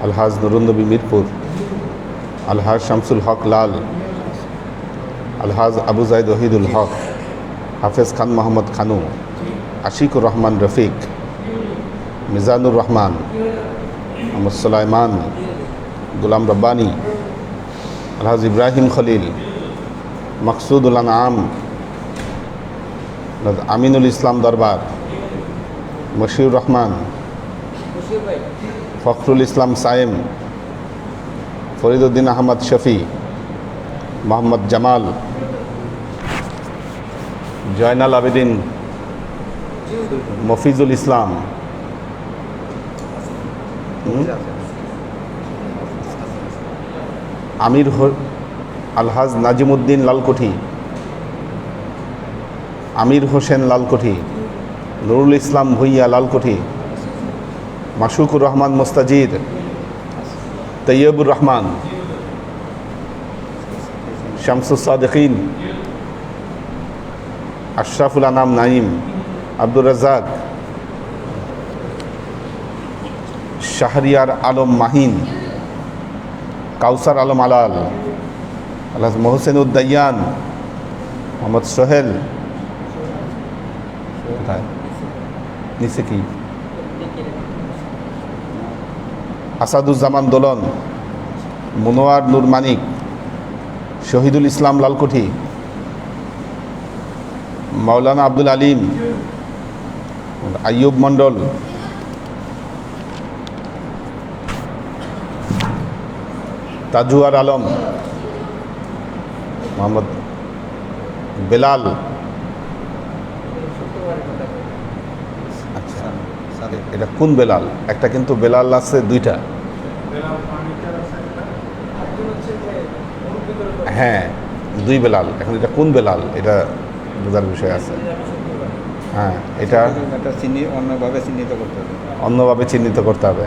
আলহাজ নুরুন্নবী মিরপুর, আলহাজ শামসুল হক লাল, আলহাজ আবু জাইদ ওহিদুল হক, হাফেজ খান মোহাম্মদ খানু, আশিকুর রহমান রফিক, মিজানুর রহমান, মোহাম্মদ সুলাইমান, গুলাম রব্বানী, আলহাজ ইব্রাহিম খলিল, মকসুদুল আনাম, আমিনুল ইসলাম দরবার, মশিউর রহমান, ফখরুল ইসলাম সায়েম, ফরিদুদ্দিন আহমদ শফি, মোহাম্মদ জামাল, জয়নাল আবেদিন, মফিজুল ইসলাম, আমির আলহাজ নাজিমুদ্দিন লালকুঠি, আমির হোসেন লালকুঠি, নুরুল ইসলাম ভুইয়া লালকুঠি, মাসুকুর রহমান মোস্তাজির, তৈয়বুর রহমান, শামসুস সাদিকিন, আশরাফুল আনাম নাইম, আব্দুর রাজ্জাক, শাহরিয়ার আলম মাহিন, কাউসার আলম আলাল, আলহাজ মোহসেন উদ্দাইয়ান, মোহাম্মদ সোহেল, নিচে কি আসাদুজ্জামান দোলন, মনোয়ার নূর মানিক, শহীদুল ইসলাম লালকুঠি, মাওলানা আব্দুল আলিম, আইয়ুব মন্ডল, তাজুয়ার আলম, মোহাম্মদ বেলাল, আচ্ছা এটা কোন বেলাল? একটা কিন্তু বেলাল আছে দুইটা, হ্যাঁ দুই বেলাল। এখন এটা কোন বেলাল এটা বোঝার বিষয় আছে। হ্যাঁ এটা অন্যভাবে চিহ্নিত করতে হবে।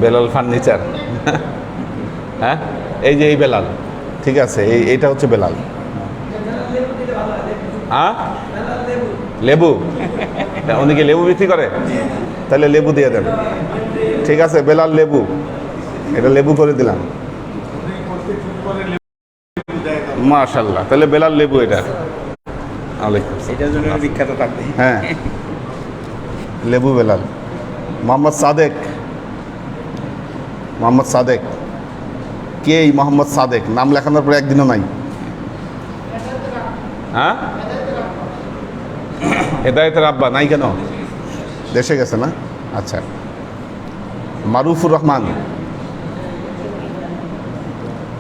বেলাল ফার্নিচার, হ্যাঁ এই যে এই বেলাল, ঠিক আছে, এইটা হচ্ছে বেলাল। হ্যাঁ লেবু, উনি কি লেবু বিক্রি করে? তাহলে লেবু দিয়ে দেন, ঠিক আছে বেলাল লেবু, এটা লেবু করে দিলাম, মাশাআল্লাহ। তাহলে বেলাল লেবু এটা এটার জন্য বিখ্যাত থাকবে। হ্যাঁ লেবু বেলাল। মোহাম্মদ সাদেক, মোহাম্মদ সাদেক কে? এই মোহাম্মদ সাদেক নাম লেখানোর পরে একদিনও নাই। হ্যাঁ হেদায়েতের আব্বা নাই কেন? দেশে গেছে না? আচ্ছা। মারুফুর রহমান,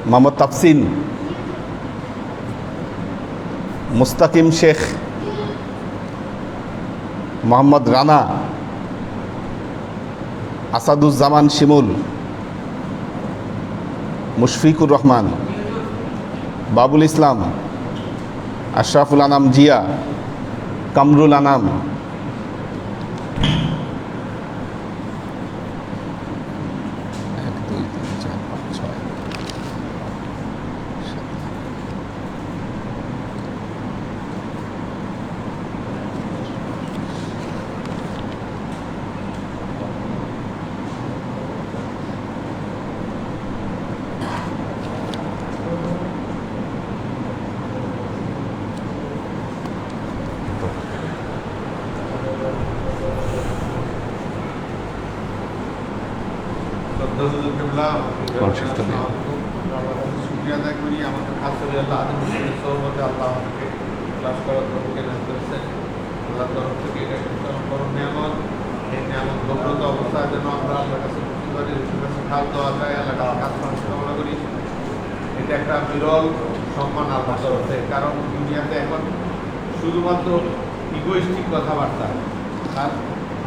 মোহাম্মদ তাফসিন, মুস্তাকিম শেখ, মোহাম্মদ রানা, আসাদুজ্জামান শিমুল, মুশফিকুর রহমান, বাবুল ইসলাম, আশরাফুল আনাম জিয়া, কামরুল আনাম, শুক্রিয়া আদায় করি আমাকে খাস করে আল্লাহ সহমতে আল্লাহ আমাকে ক্লাস করার তরফকে করেছেন। আল্লাহর তরফ থেকে এটা একটা বড় নিয়ামত। এই নিয়ামত গভীরতা অবস্থায় যেন আমরা আল্লাহর কাছে বুঝতে পারি, কাছে খাল দেওয়া যায়, আল্লাহ কাজ কামনা করি। এটা একটা বিরল সম্মান আল্লাহর তরফে, কারণ দুনিয়াতে এখন শুধুমাত্র ইগোইস্টিক কথাবার্তা, আর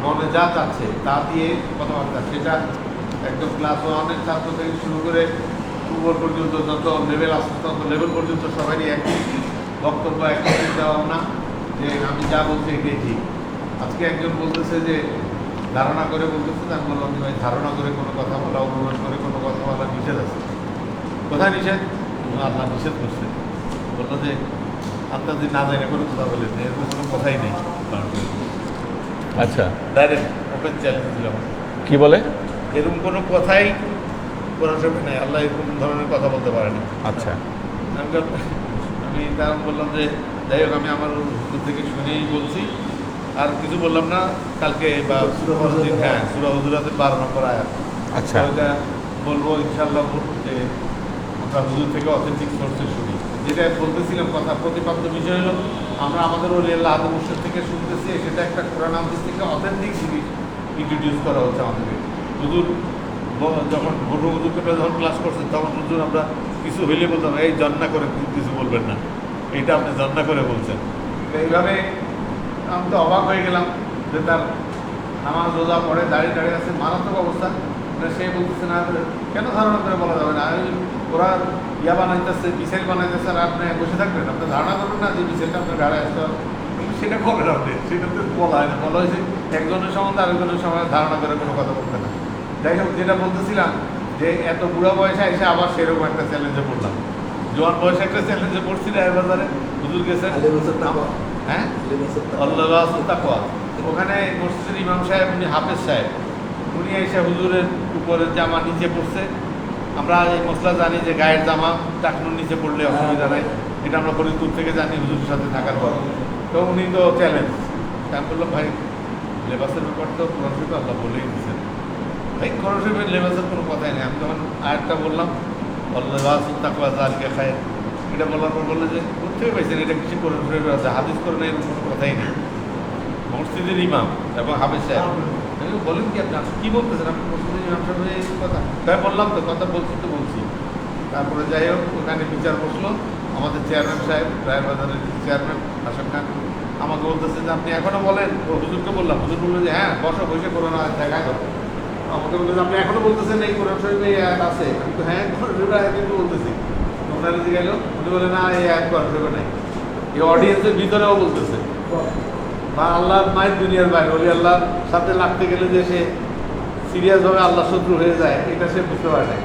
মনে যা চাচ্ছে তা দিয়ে কথাবার্তা, সেটা একদম ক্লাস 1-এর ছাত্র থেকে শুরু করে উপর পর্যন্ত যত লেভেল আসছে তত লেভেল পর্যন্ত সবারই একই বক্তব্য, একই চিন্তা ভাবনা যে আমি যা বলছি এটাই ঠিক। আজকে একজন বলতেছে যে ধারণা করে বলতেছে, আমি বললাম যে ভাই ধারণা করে কোনো কথা বলা, অনুমান করে কোনো কথা বলা নিষেধ আছে। কোথায় নিষেধ? আল্লাহ নিষেধ করছে। বললো যে আপনার যদি না জানে কোনো কথা বলেন, এর কোনো কথাই নেই। আচ্ছা ডাইরেক্ট ওপেন চ্যালেঞ্জ দিলাম। কি বলে? এরকম কোনো কথাই কোরআন শরীফে নেই, আল্লাহ এরকম ধরনের কথা বলতে পারে না। আচ্ছা, আমি তার বললাম যে যাই হোক, আমি আমার হুজুর থেকে শুনেই বলছি, আর কিছু বললাম না। কালকে বা পরের দিন, হ্যাঁ, সূরা হুজুরাতের 12 নম্বর আয়াত, আচ্ছা, ওইটা বলবো ইনশাআল্লাহ, যে আমরা হুজুর থেকে অথেন্টিক সোর্সে শুনি। যেটা বলতেছিলাম, কথা প্রতিপাদ্য বিষয় হলো, আমরা আমাদের ওলি আল্লাহ আদম মুর্শিদ থেকে শুনতেছি, সেটা একটা কোরআন হাদিস থেকে অথেন্টিক জিনিস ইন্ট্রোডিউস করা হচ্ছে আমাদেরকে। হুজুর যখন হুজুরকে যখন ক্লাস করছেন, তখন হুজুর আমরা কিছু হইলে বলতাম, এই জন্না করে কিছু বলবেন না, এইটা আপনি জন্না করে বলছেন। এইভাবে আমি তো অবাক হয়ে গেলাম যে তার নামাজ রোজা পড়ে, দাঁড়িয়ে দাঁড়িয়ে আছে, মারাত্মক অবস্থা। সে বলতেছে না, কেন ধারণা করে বলা যাবে না, ওরা ইয়া বানাইতেছে, মিসাইল বানাইতেছে, আর আপনি বসে থাকবেন, আপনি ধারণা করবেন না যে মিসাইলটা আপনার গাড়ি আসতে হবে। কিন্তু সেটা করবেন আপনি, সেটা তো বলা হয় না। বলা হয়েছে একজনের সম্বন্ধে আরেকজনের সময় ধারণা করে কোনো কথা বলতে না। যাই হোক, যেটা বলতেছিলাম, যে এত বুড়া বয়সে এসে আবার সেরকম একটা চ্যালেঞ্জে পড়লাম। জোয়ান বয়সে একটা চ্যালেঞ্জে পড়ছি রায়ের বাজারে, হুজুর গেছে, হ্যাঁ, আল্লাহ তাকওয়া। ওখানে মসজিদের ইমাম সাহেব, উনি হাফেজ সাহেব, উনি এসে হুজুরের উপরের জামা নিচে পড়ছে। আমরা এই মশলা জানি যে গায়ের জামা টাকনুর নিচে পড়লে অসুবিধা নাই, এটা আমরা ফরিদপুর থেকে জানি হুজুরের সাথে থাকার পর। তো উনি তো চ্যালেঞ্জ, আমি বললাম, ভাই লেবাসের ব্যাপার তো কোরআন শরীফে আল্লাহ বলেই দিচ্ছেন, ভাই কোরআন শরীফের লেবাসের কোনো কথাই নেই। আমি তখন আরেকটা বললাম, আল্লাহ তাকওয়া যালিকা খায়র, এটা বলার পর বললো যে কোথেকে পাইছেন, এটা কিছু কোরআন শরীফে আছে, হাদিস কোরআনে এরকম কোনো কথাই নেই। মসজিদের ইমাম এবং হাফেজ সাহেব বলেন কি, আপনি কী বলতেছেন, আপনি মসজিদের ইমাম সাহেব এই কথা? তাই বললাম তো, কথা বলছি তো বলছি। তারপরে যাই হোক, ওখানে বিচার বসলো, আমাদের চেয়ারম্যান সাহেব, রায়ের বাজারের চেয়ারম্যান হাসান খান, আমাকে বলতেছে যে আপনি এখনও বলেন। ও হুজুরকে বললাম, হুজুর বললো যে হ্যাঁ বসে বসে কোরআন আয়াত দেখায় দাও। আমাকে বললো যে আপনি এখনও বলতেছেন এই কোরআন শরীফে এই আয়াত আছে? আমি তো হ্যাঁ কোরআন শরীফে আয়াত কিন্তু বলতেছি। ওনারা যে গেল, উনি বলে না, এই আয়াত কোরআন শরীফে নাই। এই অডিয়েন্সের ভিতরেও বলতেছে, বা আল্লাহ মায়ের দুনিয়ার বাইরে ওলি আল্লাহর সাথে লাগতে গেলে যে সে সিরিয়াসভাবে আল্লাহ শত্রু হয়ে যায়, এটা সে বুঝতে পারে না।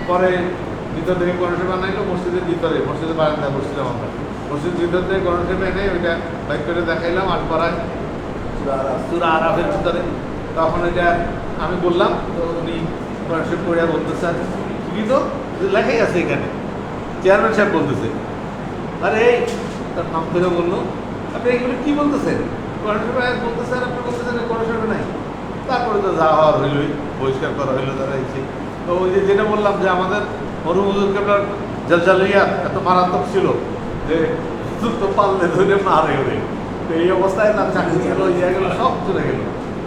পরে ভিতর থেকে কোরআন শরীফ বানাইলো, মসজিদের ভিতরে, মসজিদের বারান্দায় বসছিলাম আমরা, মসজিদের ভিতর থেকে কোরআন শরীফ এনে ওইটা বাইক করে দেখাইলাম, আর পড়ায় সূরা আরাফের ভিতরে। তখন এটা আমি বললাম, তো উনি কোরআন শরীফ পড়িয়া বলতেছেন, কি তো লেখাই আছে এখানে। চেয়ারম্যান সাহেব বলতেছে, আরে এই, তার নাম ধরে বললো, আপনি এগুলো কী বলতেছেন, কোরআন শরীফে আয়াত বলতেছেন, আপনি বলতেছেন কোরআন শরীফে নাই। তারপরে তো যা হওয়ার হইলই, বহিষ্কার করা হইলো তারা এসে। তো ওই যে যেটা বললাম যে আমাদের মরুম হুজুর কেবলার জালজালিয়াত এত মারাত্মক ছিল যে হুজুর তো পারলে ধরে মারে ওরে। তো এই অবস্থায় তার চাকরি গেল, ইয়ে গেল, সব চলে গেল।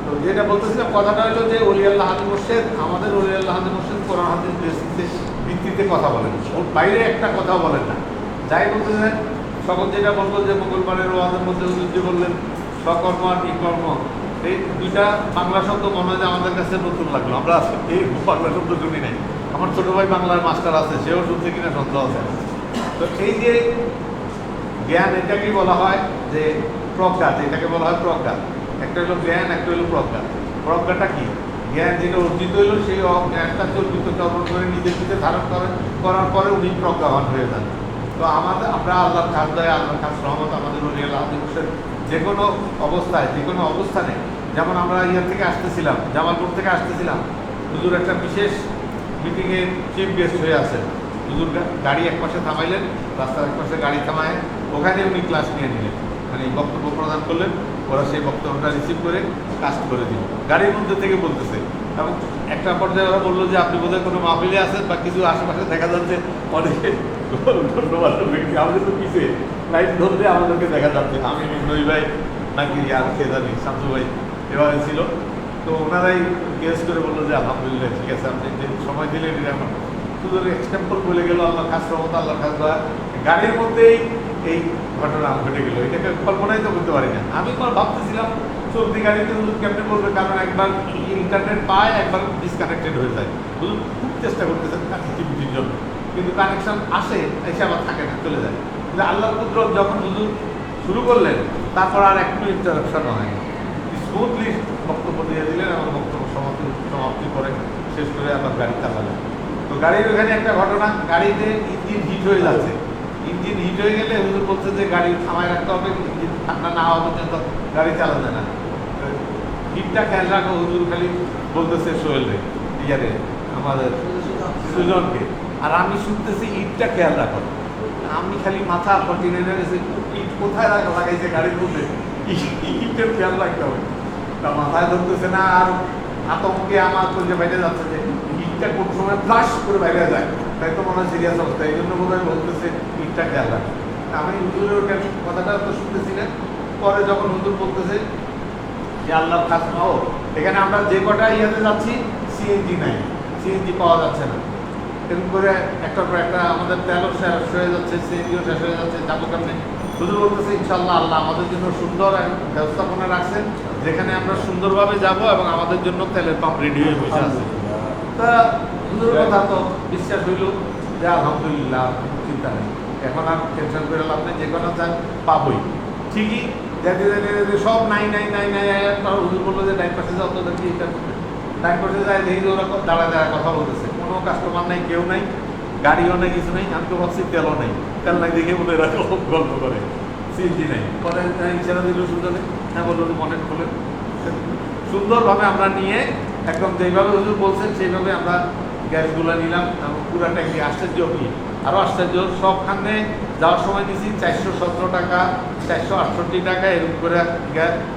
তো যেটা বলতেছিলাম, কথাটা হলো যে ওলি আল্লাহ হাদি মুর্শিদ, আমাদের ওলি আল্লাহ হাদি মুর্শিদ কোরআন হাদিস ভিত্তিতে কথা বলেন, ওর বাইরে একটা কথাও বলেন না। যাই বলতেছেন, সকল যেটা বলবো যে মঙ্গলবারের ওয়াজের মধ্যে হুজুর যে বললেন সকর্ম আর বিকর্ম, এই দুইটা বাংলা শব্দ মনে হয় যে আমাদের কাছে নতুন লাগলো। আমরা এই বাংলা শব্দ শুনি নাই। আমার ছোটো ভাই বাংলার মাস্টার আছে, সেও শুনছে কিনা সন্দেহ আছে। তো এই যে জ্ঞান, এটাকেই বলা হয় যে প্রজ্ঞাত, এটাকে বলা হয় প্রজ্ঞা। একটা হলো জ্ঞান, একটা হলো প্রজ্ঞা। প্রজ্ঞাটা কি? জ্ঞান যেটা অর্জিত হইলো, সেই জ্ঞানটা চর্বিত চর্বণ করে নিজের ভিতরে ধারণ করার পরে উনি প্রজ্ঞাবান হয়ে যান। তো আমরা আল্লাহর খাস দেয়, আল্লাহর খাস রহমত আমাদের ওলি আল্লাহ দিবসের যে কোনো অবস্থায়, যে কোনো অবস্থানে, যেমন আমরা ইয়ে থেকে আসতেছিলাম, জামালপুর থেকে আসতেছিলাম, হুজুর একটা বিশেষ মিটিংয়ে চিফ গেস্ট হয়ে আসেন। হুজুর গাড়ি এক পাশে থামাইলেন, রাস্তার এক পাশে গাড়ি থামায়, ওখানে উনি ক্লাস নিয়ে নিলেন, মানে বক্তব্য প্রদান করলেন। ওরা সেই বক্তব্যটা রিসিভ করে কাস্ট করে দিল, গাড়ির মধ্যে থেকে বলতেছে। এবং একটা পর্যায়ে ওরা বললো যে আপনি বোধহয় কোনো মাহফিলে আছেন, বা কিছু আশেপাশে দেখা যাচ্ছে অনেকে ধন্যবাদ ব্যক্তি, আমাদের তো পিছিয়ে লাইট ধরতে আমাদেরকে দেখা যাচ্ছে, আমি নই ভাই নাকি আর কে জানি, শামসু ভাই এভাবে ছিল। তো ওনারাই গেস করে বললো যে আলহামদুলিল্লাহ, ঠিক আছে, আপনি যে সময় দিলেন এটা আমার শুধু এক্সাম্পল বলে গেল, আল্লাহ খাস রহমত, আল্লাহ খাস দয়া। গাড়ির মধ্যেই এই ঘটনা ঘটে গেল, এটাকে কল্পনাই তো করতে পারি না। আমি ভাবতেছিলাম চলতি গাড়িতে হুজুর কেমনে করবে, কারণ একবার ইন্টারনেট পায়, একবার ডিসকানেক্টেড হয়ে যায়। হুজুর খুব চেষ্টা করতেছেন কানেক্টিভিটির জন্য, কিন্তু কানেকশন আসে, এসে আবার থাকে না, চলে যায়। কিন্তু আল্লাহর কুদরত যখন হুজুর শুরু করলেন, তারপর আর একটু ইন্টারাপশন হয়, স্মুথলি বক্তব্য দিয়ে দিলেন, এবং বক্তব্য সমাপ্তি করে শেষ করে আবার গাড়ি চালালেন। তো গাড়ির ওখানে একটা ঘটনা, গাড়িতে ইঞ্জিন হিট হয়ে যাচ্ছে। ইঞ্জিন হিট হয়ে গেলে হুজুর বলছে যে গাড়ি থামায় রাখতে হবে, ইঞ্জিন ঠান্ডা না হওয়া পর্যন্ত গাড়ি চালানো যায় না। ইটটা খেয়াল রাখো, হুজুর খালি বলতেছে সোহেলরে, ইয়ারে আমাদের সুজনকে, আর আমি শুনতেছি ইটটা খেয়াল রাখো। আমি খালি মাথা পটিনে গেছে, ইট কোথায় লাগাইছে গাড়ির মধ্যে, ইটের খেয়াল রাখতে হবে। তা মাথায় ধরতেছে না, আর আতঙ্কে আমার যে বাইরে যাচ্ছে যে ইটটা কোন সময় ফ্লাশ করে বাইরে যায়, তাই তো মনে হয় সিরিয়াস অবস্থা, এই জন্য বোধ হয় বলতেছে ইটটা খেয়াল রাখো। আমি হুজুরের কথাটা তো শুনতেছি না, পরে যখন হুজুর বলতেছে যে আল্লাহর খাস নাও, এখানে আমরা যে কটা ইয়াতে যাচ্ছি সিএনজি নাই, সিএনজি পাওয়া যাচ্ছে না, এরকম করে একটার পর একটা আমাদের তেলও শেষ হয়ে যাচ্ছে, সিএনজিও শেষ হয়ে যাচ্ছে, যাবো কেমনে। হুজুর বলতেছে ইনশাল্লাহ আল্লাহ আমাদের জন্য সুন্দর ব্যবস্থাপনা রাখছেন, যেখানে আমরা সুন্দরভাবে যাব এবং আমাদের জন্য তেলের পাম্প রেডি হয়ে বসে আছে। তা হুজুরের কথা তো বিশ্বাস হইল যে আলহামদুলিল্লাহ, চিন্তা নেই, এখন আর টেনশন করে লাভ নেই, যে কোনো চান পাবোই। ঠিকই যাতে সব নাই নাই নাই নাই, হুজুর বললো যে ডাইন পাশে যাও, তোদের কি এটা ডাইন পাশে যায়, দেখি ওরা দাঁড়ায় দাঁড়ায় কথা বলতেছে, কোনো কাস্টমার নাই, কেউ নাই, গাড়িও নেই, কিছু নেই। আমি তো ভাবছি তেলও নেই, তেল নাই দেখে বলে এরা গল্প করে, সিএনজি নেই। পরে ইশারা দিল সুন্দর, হ্যাঁ বললো মনে খুলে সুন্দরভাবে আমরা নিয়ে একদম যেইভাবে হুজুর বলছেন সেইভাবে আমরা গ্যাসগুলো নিলাম, এবং পুরা ট্যাঙ্কি। আশ্চর্য কি, আরও আশ্চর্য, সবখানে যাওয়ার সময় নিয়েছি 417 টাকা, 468 টাকা, এরকম করে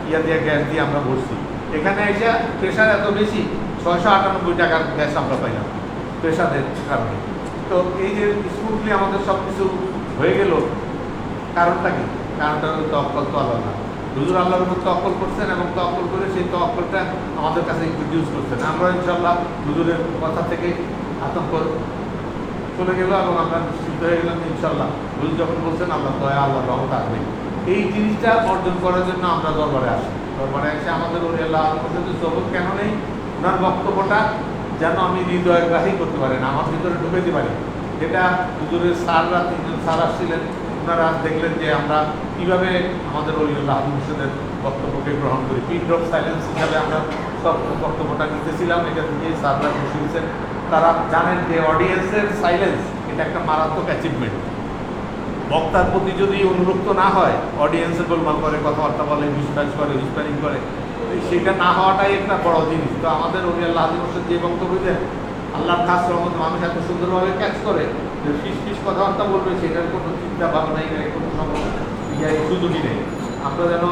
ইয়া দিয়ে গ্যাস দিয়ে আমরা ভরছি। এখানে এসে প্রেশার এত বেশি, 698 টাকার গ্যাস আমরা পাইলাম প্রেশারের কারণে। তো এই যে স্মুথলি আমাদের সব কিছু হয়ে গেল, কারণটা কি? কারণটা হলো তওয়াক্কুল তো আল্লাহ। হুজুর আল্লাহর উপর তওয়াক্কুল করছেন এবং তওয়াক্কুল করে সেই তওয়াক্কুলটা আমাদের কাছে ইন্ট্রোডিউস করছেন। আমরা ইনশাআল্লাহ হুজুরের কথা থেকে আতঙ্ক চলে গেল এবং আমরা নিশ্চিত হয়ে গেলাম ইনশাআল্লাহ হুজুর যখন বলছেন আল্লাহ দয়া, আল্লাহর রহমত আসবে। এই জিনিসটা অর্জন করার জন্য আমরা দরবারে আসি। দরবারে এসে আমাদের ওই আল্লাহ জগৎ কেন নেই, ওনার বক্তব্যটা যেন আমি হৃদয়গ্রাহী করতে পারি না, আমার ভিতরে ঢুকে দিতে পারি। যেটা হুজুরের স্যাররা, 3জন স্যার আসছিলেন, ওনারা দেখলেন যে আমরা কীভাবে আমাদের ওই আল্লাহ মুর্শিদের বক্তব্যকে গ্রহণ করি। পিন অফ সাইলেন্স হিসাবে আমরা সব বক্তব্যটা নিতেছিলাম, এটা থেকে স্যাররা বসে দিয়েছেন। তারা জানেন যে অডিয়েন্সের সাইলেন্স এটা একটা মারাত্মক অ্যাচিভমেন্ট। বক্তার প্রতি যদি অনুরক্ত না হয়, অডিয়েন্সে গোলমাল করে, কথাবার্তা বলে, বিশ্বাস করে, হুইসপারিং করে, সেটা না হওয়াটাই একটা বড় জিনিস। তো আমাদের ওই আল্লাহ মুর্শিদ যে বক্তব্য দেন, আল্লাহর খাস রহমত মানুষ এত সুন্দরভাবে ক্যাচ করে যে ফিস ফিস কথাবার্তা বলবে, সেটার কোনো চিন্তা ভাবনাই নেই, কোনো সুযোগই নেই। আমরা যেন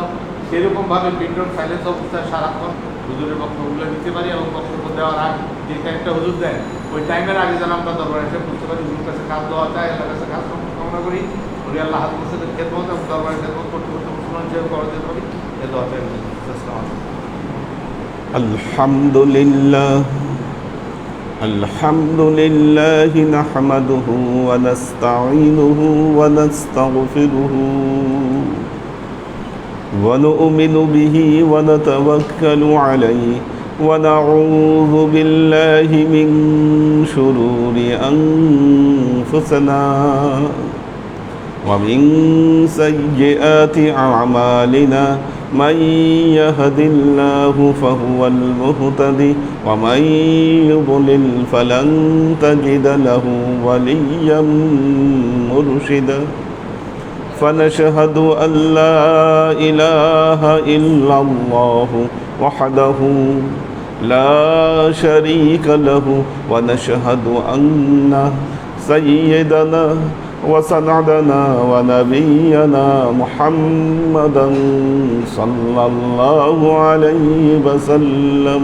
সেরকমভাবে পিন অফ সাইলেন্স অবস্থায় সারাক্ষণ হুজুরের বক্তব্যগুলো দিতে পারি এবং বক্তব্য দেওয়ার আগে যে টাইমটা হুজুর দেন, ওই টাইমের আগে যেন আমরা দরবারে এসে বুঝতে পারি হুজুর কাছে কাজ দেওয়া চাই, আল্লাহর কাছে কাজ কামনা করি। উনি আল্লাহ মুর্শিদের খেদমত এবং দরবারে খেদমত করতে করতে মুসলমান হিসেবে করা যেতে পারি, এ দোয়া চাই। আলহামদুলিল্লাহ الحمد لله نحمده ونستعينه ونستغفره ونؤمن به ونتوكل عليه ونعوذ بالله من شرور أنفسنا ومن سيئات أعمالنا من يهد الله فهو المهتدي ومن يضلل فلن تجد له وليا مرشدا فنشهد أن لا إله إلا الله وحده لا شريك له ونشهد أن سيدنا وسندنا ونبينا محمدا صلى الله عليه وسلم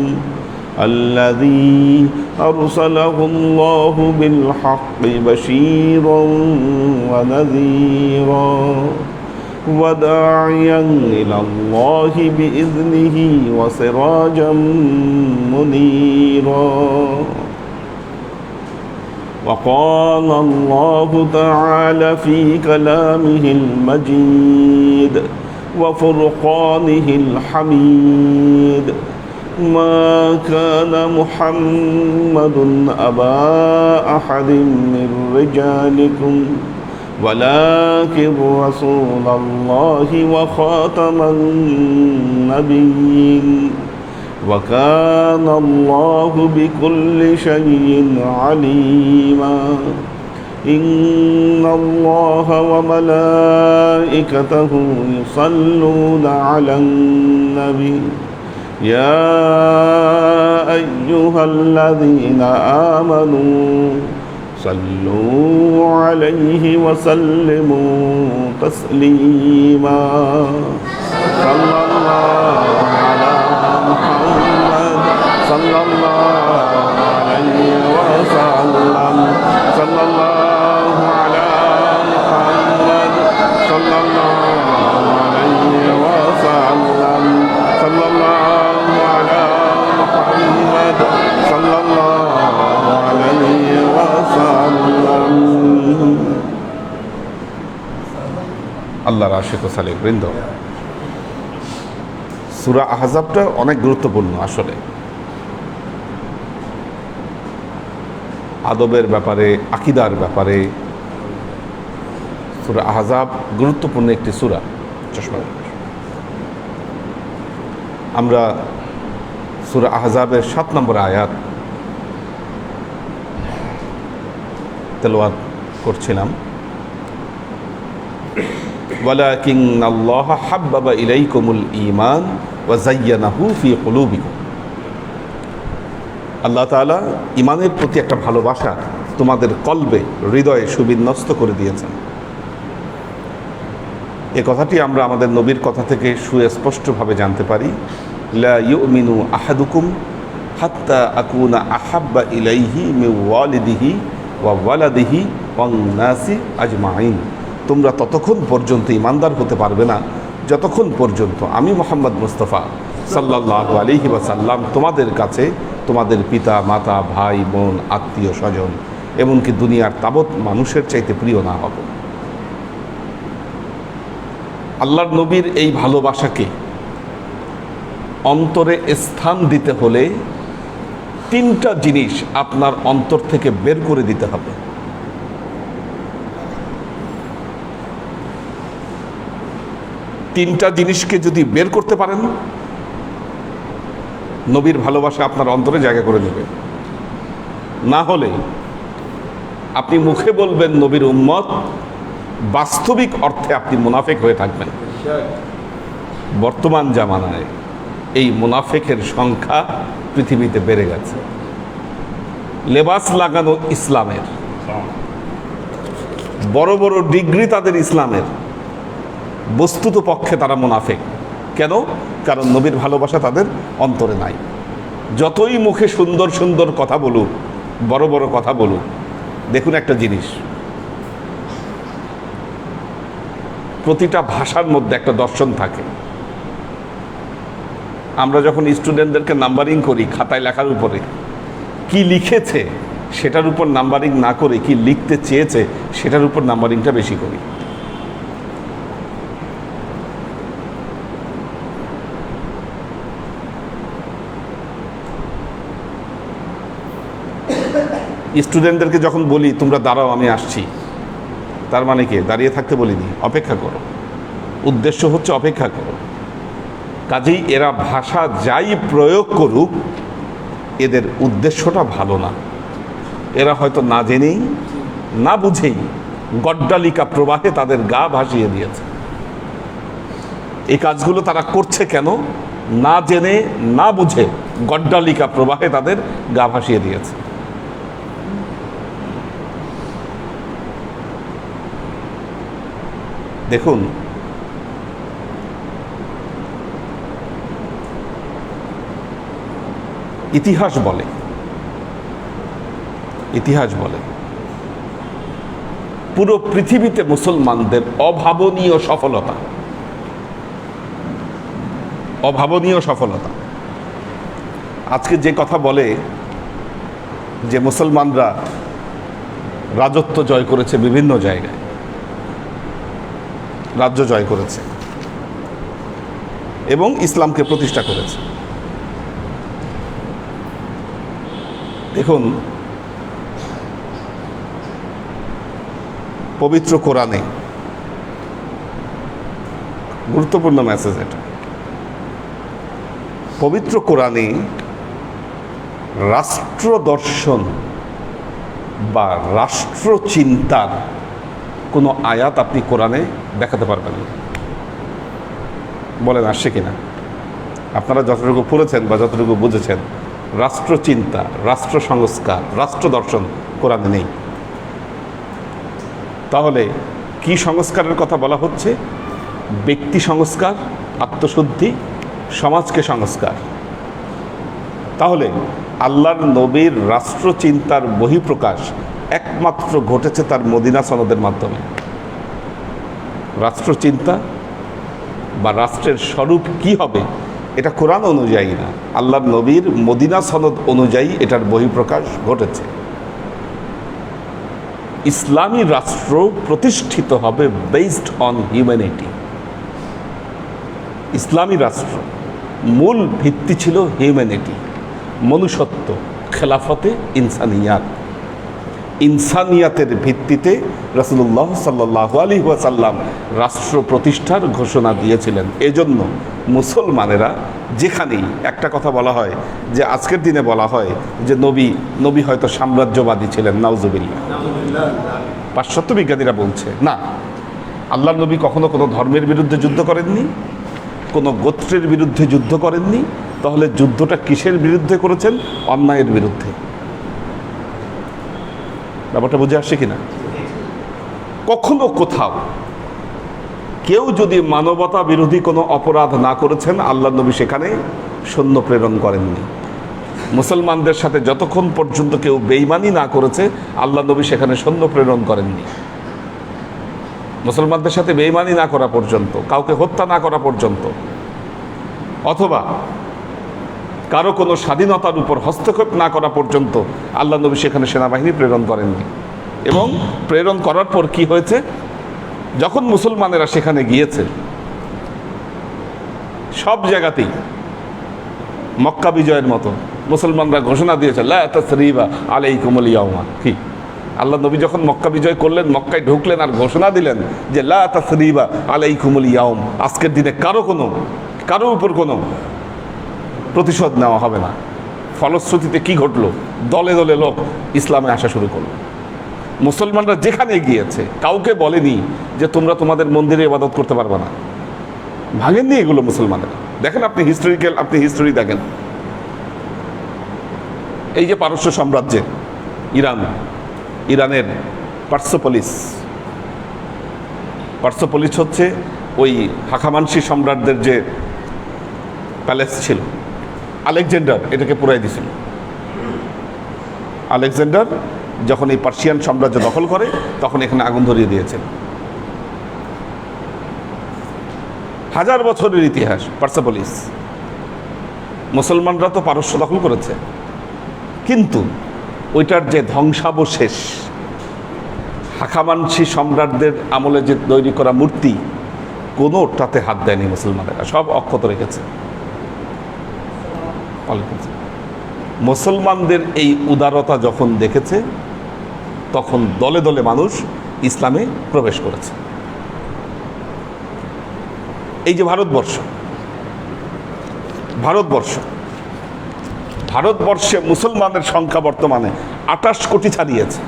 الذي أرسله الله بالحق بشيرا ونذيرا وداعيا إلى الله بإذنه وسراجا منيرا. وقال الله تعالى في كلامه المجيد وفرقانه الحميد ما كان محمد أبا أحد من رجالكم ولكن رسول الله وخاتم النبيين وكان الله بكل شيء عليما. إن الله وملائكته يصلون على النبي ইয়া আইয়ুহাল্লাযীনা আমানু সাল্লু আলাইহি ওয়া সাল্লিমু তাসলিমা সাল্লাল্লাহু আলা মুহাম্মাদ সাল্লাল্লাহু আলাইহি ওয়া সাল্লাম সাল্লাল্লাহু আলা মুহাম্মাদ সাল্লাল্লাহু আলাইহি ওয়া সাল্লাম সাল্লাল্লাহু আলা মুহাম্মাদ সাল্লাল্লাহু আলাইহি ওয়া সাল্লাম। আল্লাহর আশিক ও সালেক বৃন্দ, সূরা আহজাবটা অনেক গুরুত্বপূর্ণ। আসলে আদবের ব্যাপারে, আকীদার ব্যাপারে সূরা আহজাব গুরুত্বপূর্ণ একটি সূরা। চশমা আমরা সূরা আহজাবের 7 নম্বর আয়াত তেলাওয়াত করছিলাম। ওয়ালাকিন্নাল্লাহা হাব্বাবা ইলাইকুমুল ঈমান ওয়া যায়্যানাহু ফি কুলুবিকুম। আল্লাহ তাআলা ঈমানের প্রতি একটা ভালোবাসা তোমাদের কলবে, হৃদয়ে সুবিন্যস্ত করে দিয়েছেন। এ কথাটি আমরা আমাদের নবীর কথা থেকে সুস্পষ্টভাবে জানতে পারি। লা ইউমিনু আহাদুকুম হাত্তা আকুনা আহাব্বা ইলাইহি মিন ওয়ালিদিহি ওয়া ওয়ালাদিহি ওয়ান নাসি আজমাইন। তোমরা ততক্ষণ পর্যন্ত ঈমানদার হতে পারবে না যতক্ষণ পর্যন্ত আমি মুহাম্মদ মুস্তাফা সাল্লাল্লাহু আলাইহি ওয়াসাল্লাম তোমাদের কাছে তোমাদের পিতা মাতা, ভাই বোন, আত্মীয় স্বজন, এমনকি দুনিয়ার তাবৎ মানুষের চাইতে প্রিয় না হব। আল্লাহর নবীর এই ভালোবাসাকে অন্তরে স্থান দিতে হলে 3টা জিনিস আপনার অন্তর থেকে বের করে দিতে হবে। তিনটা জিনিসকে যদি বের করতে পারেন, নবীর ভালোবাসা আপনার অন্তরে জায়গা করে দেবে। না হলে আপনি মুখে বলবেন নবীর উম্মত, বাস্তবিক অর্থে আপনি মুনাফিক হয়ে থাকবেন। বর্তমান জামানায় এই মুনাফিকের সংখ্যা পৃথিবীতে বেড়ে গেছে। লেবাস লাগানো ইসলামের, বড় বড় ডিগ্রি তাদের ইসলামের, বস্তুত পক্ষে তারা মুনাফিক। কেন? কারণ নবীর ভালোবাসা তাদের অন্তরে নাই। যতই মুখে সুন্দর সুন্দর কথা বলুক, বড় বড় কথা বলুক, দেখুন একটা জিনিস, প্রতিটা ভাষার মধ্যে একটা দর্শন থাকে। আমরা যখন স্টুডেন্টদেরকে নাম্বারিং করি খাতায় লেখার উপরে, কি লিখেছে সেটার উপর নাম্বারিং না করে কি লিখতে চেয়েছে সেটার উপর নাম্বারিংটা বেশি করি। স্টুডেন্টদেরকে যখন বলি তোমরা দাঁড়াও আমি আসছি, তার মানে কি? দাঁড়িয়ে থাকতে বলিনি, অপেক্ষা করো। উদ্দেশ্য হচ্ছে অপেক্ষা করো। কাজেই এরা ভাষা যাই প্রয়োগ করুক, এদের উদ্দেশ্যটা ভালো না। এরা হয়তো না জেনেই না বুঝেই গড্ডালিকা প্রবাহে তাদের গা ভাসিয়ে দিয়েছে। এই কাজগুলো তারা করছে কেন? না জেনে না বুঝে গড্ডালিকা প্রবাহে তাদের গা ভাসিয়ে দিয়েছে। দেখুন, ইতিহাস বলে পুরো পৃথিবীতে মুসলমানদের অভাবনীয় সফলতা। আজকে যে কথা বলে যে মুসলমানরা রাজত্ব জয় করেছে, বিভিন্ন জায়গায় রাজ্য জয় করেছে এবং ইসলামকে প্রতিষ্ঠা করেছে। দেখুন, পবিত্র কোরআনে গুরুত্বপূর্ণ মেসেজ এটা। পবিত্র কোরআনে রাষ্ট্র দর্শন বা রাষ্ট্র চিন্তার কোনো আয়াত আপনি কোরআনে দেখাতে পারবেন না। বলেন আসছে কিনা? আপনারা যতটুকু পড়েছেন বা যতটুকু বুঝেছেন, রাষ্ট্রচিন্তা, রাষ্ট্র সংস্কার, রাষ্ট্র দর্শন কোরআনে নেই। তাহলে কি সংস্কারের কথা বলা হচ্ছে? ব্যক্তি সংস্কার, আত্মশুদ্ধি, সমাজকে সংস্কার। তাহলে আল্লাহর নবীর রাষ্ট্রচিন্তার বহিঃপ্রকাশ একমাত্র ঘটেছে তার মদিনা সনদের মাধ্যমে। রাষ্ট্রচিন্তা বা রাষ্ট্রের স্বরূপ কি হবে এটা কোরআন অনুযায়ী না, আল্লাহর নবীর মদিনা সনদ অনুযায়ী এটার বহিঃপ্রকাশ ঘটেছে। ইসলামী রাষ্ট্র প্রতিষ্ঠিত হবে বেসড অন হিউম্যানিটি। ইসলামী রাষ্ট্র মূল ভিত্তি ছিল হিউম্যানিটি, মনুষ্যত্ব, খেলাফতে ইনসানিয়াত। ইনসানিয়াতের ভিত্তিতে রাসূলুল্লাহ সাল্লাল্লাহু আলাইহি ওয়াসাল্লাম রাষ্ট্র প্রতিষ্ঠার ঘোষণা দিয়েছিলেন। এজন্য মুসলমানেরা যেখানেই একটা কথা বলা হয় যে আজকের দিনে বলা হয় যে নবী হয়তো সাম্রাজ্যবাদী ছিলেন, নাউজুবিল্লাহ। পাশ্চাত্য বিজ্ঞানীরা বলছে না, আল্লাহর নবী কখনো কোনো ধর্মের বিরুদ্ধে যুদ্ধ করেননি, কোনো গোত্রের বিরুদ্ধে যুদ্ধ করেননি। তাহলে যুদ্ধটা কিসের বিরুদ্ধে করেছেন? অন্যায়ের বিরুদ্ধে। ব্যাপারটা বুঝে আসছে কিনা? কখনো কোথাও কেউ যদি মানবতা বিরোধী কোনো অপরাধ না করেছেন, আল্লাহর নবী সেখানে সৈন্য প্রেরণ করেননি। মুসলমানদের সাথে যতক্ষণ পর্যন্ত কেউ বেঈমানি না করেছে, আল্লাহর নবী সেখানে সৈন্য প্রেরণ করেননি। মুসলমানদের সাথে বেঈমানি না করা পর্যন্ত, কাউকে হত্যা না করা পর্যন্ত, অথবা কারো কোনো স্বাধীনতার উপর হস্তক্ষেপ না করা পর্যন্ত আল্লাহ নবী সেখানে সেনাবাহিনী প্রেরণ করেননি। এবং প্রেরণ করার পর কি হয়েছে? যখন মুসলমানেরা সেখানে গিয়েছে, সব জায়গাতেই মক্কা বিজয়ের মতো মুসলমানরা ঘোষণা দিয়েছে লা তাসরিবা আলাইকুমুল ইয়াউমা। কি আল্লাহ নবী যখন মক্কা বিজয় করলেন, মক্কায় ঢুকলেন আর ঘোষণা দিলেন যে লা তাসরিবা আলাইকুমুল ইয়াউম, আজকের দিনে কারো উপর কোনো প্রতিশোধ নেওয়া হবে না। ফলশ্রুতিতে কি ঘটলো? দলে দলে লোক ইসলামে আসা শুরু করলো। মুসলমানরা যেখানে গিয়েছে কাউকে বলেনি যে তোমরা তোমাদের মন্দিরে ইবাদত করতে পারবে না, ভাঙেননি এগুলো মুসলমানেরা। দেখেন আপনি হিস্টোরি দেখেন। এই যে পারস্য সাম্রাজ্যে ইরানের পার্সোপলিস হচ্ছে ওই হাখামানসি সম্রাটদের যে প্যালেস ছিল, আলেকজান্ডার এটাকে পুরাই দিয়েছিল। আলেকজান্ডার যখন এই পার্সিয়ান সাম্রাজ্য দখল করে তখন এখানে আগুন ধরিয়ে দিয়েছেন। 1000 বছরের ইতিহাস পার্সোপলিস। মুসলমানরা তো পারস্য দখল করেছে, কিন্তু ওইটার যে ধ্বংসাবশেষ, হাখামানসি সম্রাটদের আমলে যে তৈরি করা মূর্তি, কোনোটাতে হাত দেয়নি মুসলমানেরা, সব অক্ষত রেখেছে। মুসলমানদের এই উদারতা যখন দেখেছে, তখন দলে দলে মানুষ ইসলামে প্রবেশ করেছে। এই যে ভারতবর্ষে মুসলমানের সংখ্যা বর্তমানে 28 কোটি ছাড়িয়েছে।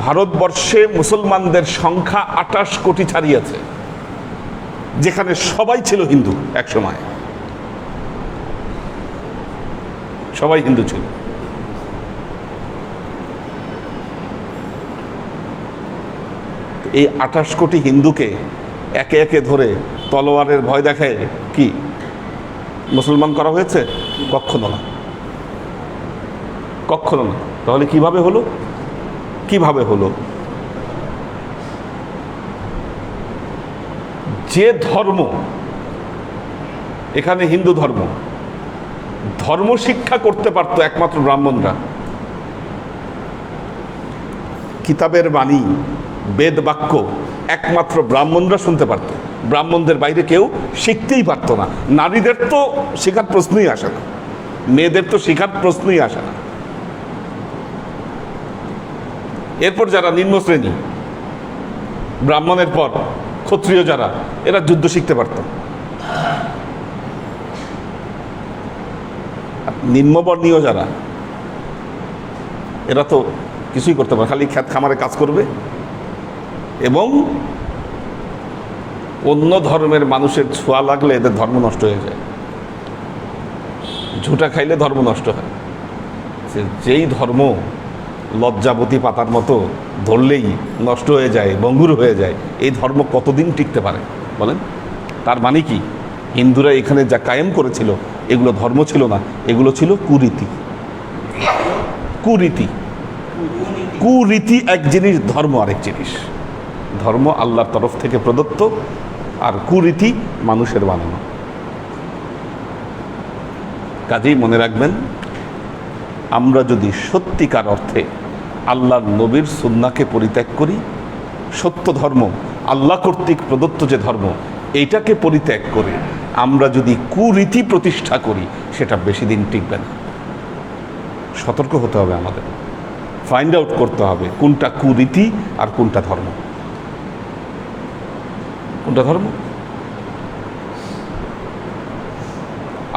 ভারতবর্ষে মুসলমানদের সংখ্যা 28 কোটি ছাড়িয়েছে, যেখানে সবাই ছিল হিন্দু। এক সময় সবাই হিন্দু ছিল। এই 28 কোটি হিন্দুকে একে একে ধরে তলোয়ারের ভয় দেখায় কি মুসলমান করা হয়েছে? কখনো না। তাহলে কিভাবে হলো? যে ধর্ম, এখানে হিন্দু ধর্ম শিক্ষা করতে পারত একমাত্র ব্রাহ্মণরা। কিতাবের বাণী, বেদ বাক্য একমাত্র ব্রাহ্মণরা শুনতে পারত। ব্রাহ্মণদের বাইরে কেউ শিখতেই পারতো না। নারীদের তো শেখার প্রশ্নই আসে না, মেয়েদের তো শেখার প্রশ্নই আসে না। এরপর যারা নিম্ন শ্রেণী, ব্রাহ্মণের পর ক্ষত্রিয় যারা, এরা যুদ্ধ শিখতে পারত। নিম্নবর্ণীয় যারা, এরা তো কিছুই করতে পারে, খালি ক্ষেত খামারে কাজ করবে এবং অন্য ধর্মের মানুষের ছোঁয়া লাগলে এদের ধর্ম নষ্ট হয়ে যায়। ঝুঁটা খাইলে ধর্ম নষ্ট হয়। যেই ধর্ম লজ্জাবতী পাতার মতো ধরলেই নষ্ট হয়ে যায়, ভঙ্গুর হয়ে যায়, এই ধর্ম কতদিন টিকতে পারে বলেন? তার মানে কি, হিন্দুরা এখানে যা কায়েম করেছিল এগুলো ধর্ম ছিল না, এগুলো ছিল কুরীতি। কুরীতি কুরীতি এক জিনিস, ধর্ম আরেক জিনিস। ধর্ম আল্লাহর তরফ থেকে প্রদত্ত, আর কুরীতি মানুষের বানানো। কাজেই মনে রাখবেন, আমরা যদি সত্যিকার অর্থে আল্লাহর নবীর সুন্নাহকে পরিত্যাগ করি, সত্য ধর্ম আল্লাহ কর্তৃক প্রদত্ত যে ধর্ম, এইটাকে পরিত্যাগ করে আমরা যদি কুরীতি প্রতিষ্ঠা করি, সেটা বেশি দিন টিকবে না। সতর্ক হতে হবে আমাদের, ফাইন্ড আউট করতে হবে কোনটা কুরীতি আর কোনটা ধর্ম। কোনটা ধর্ম?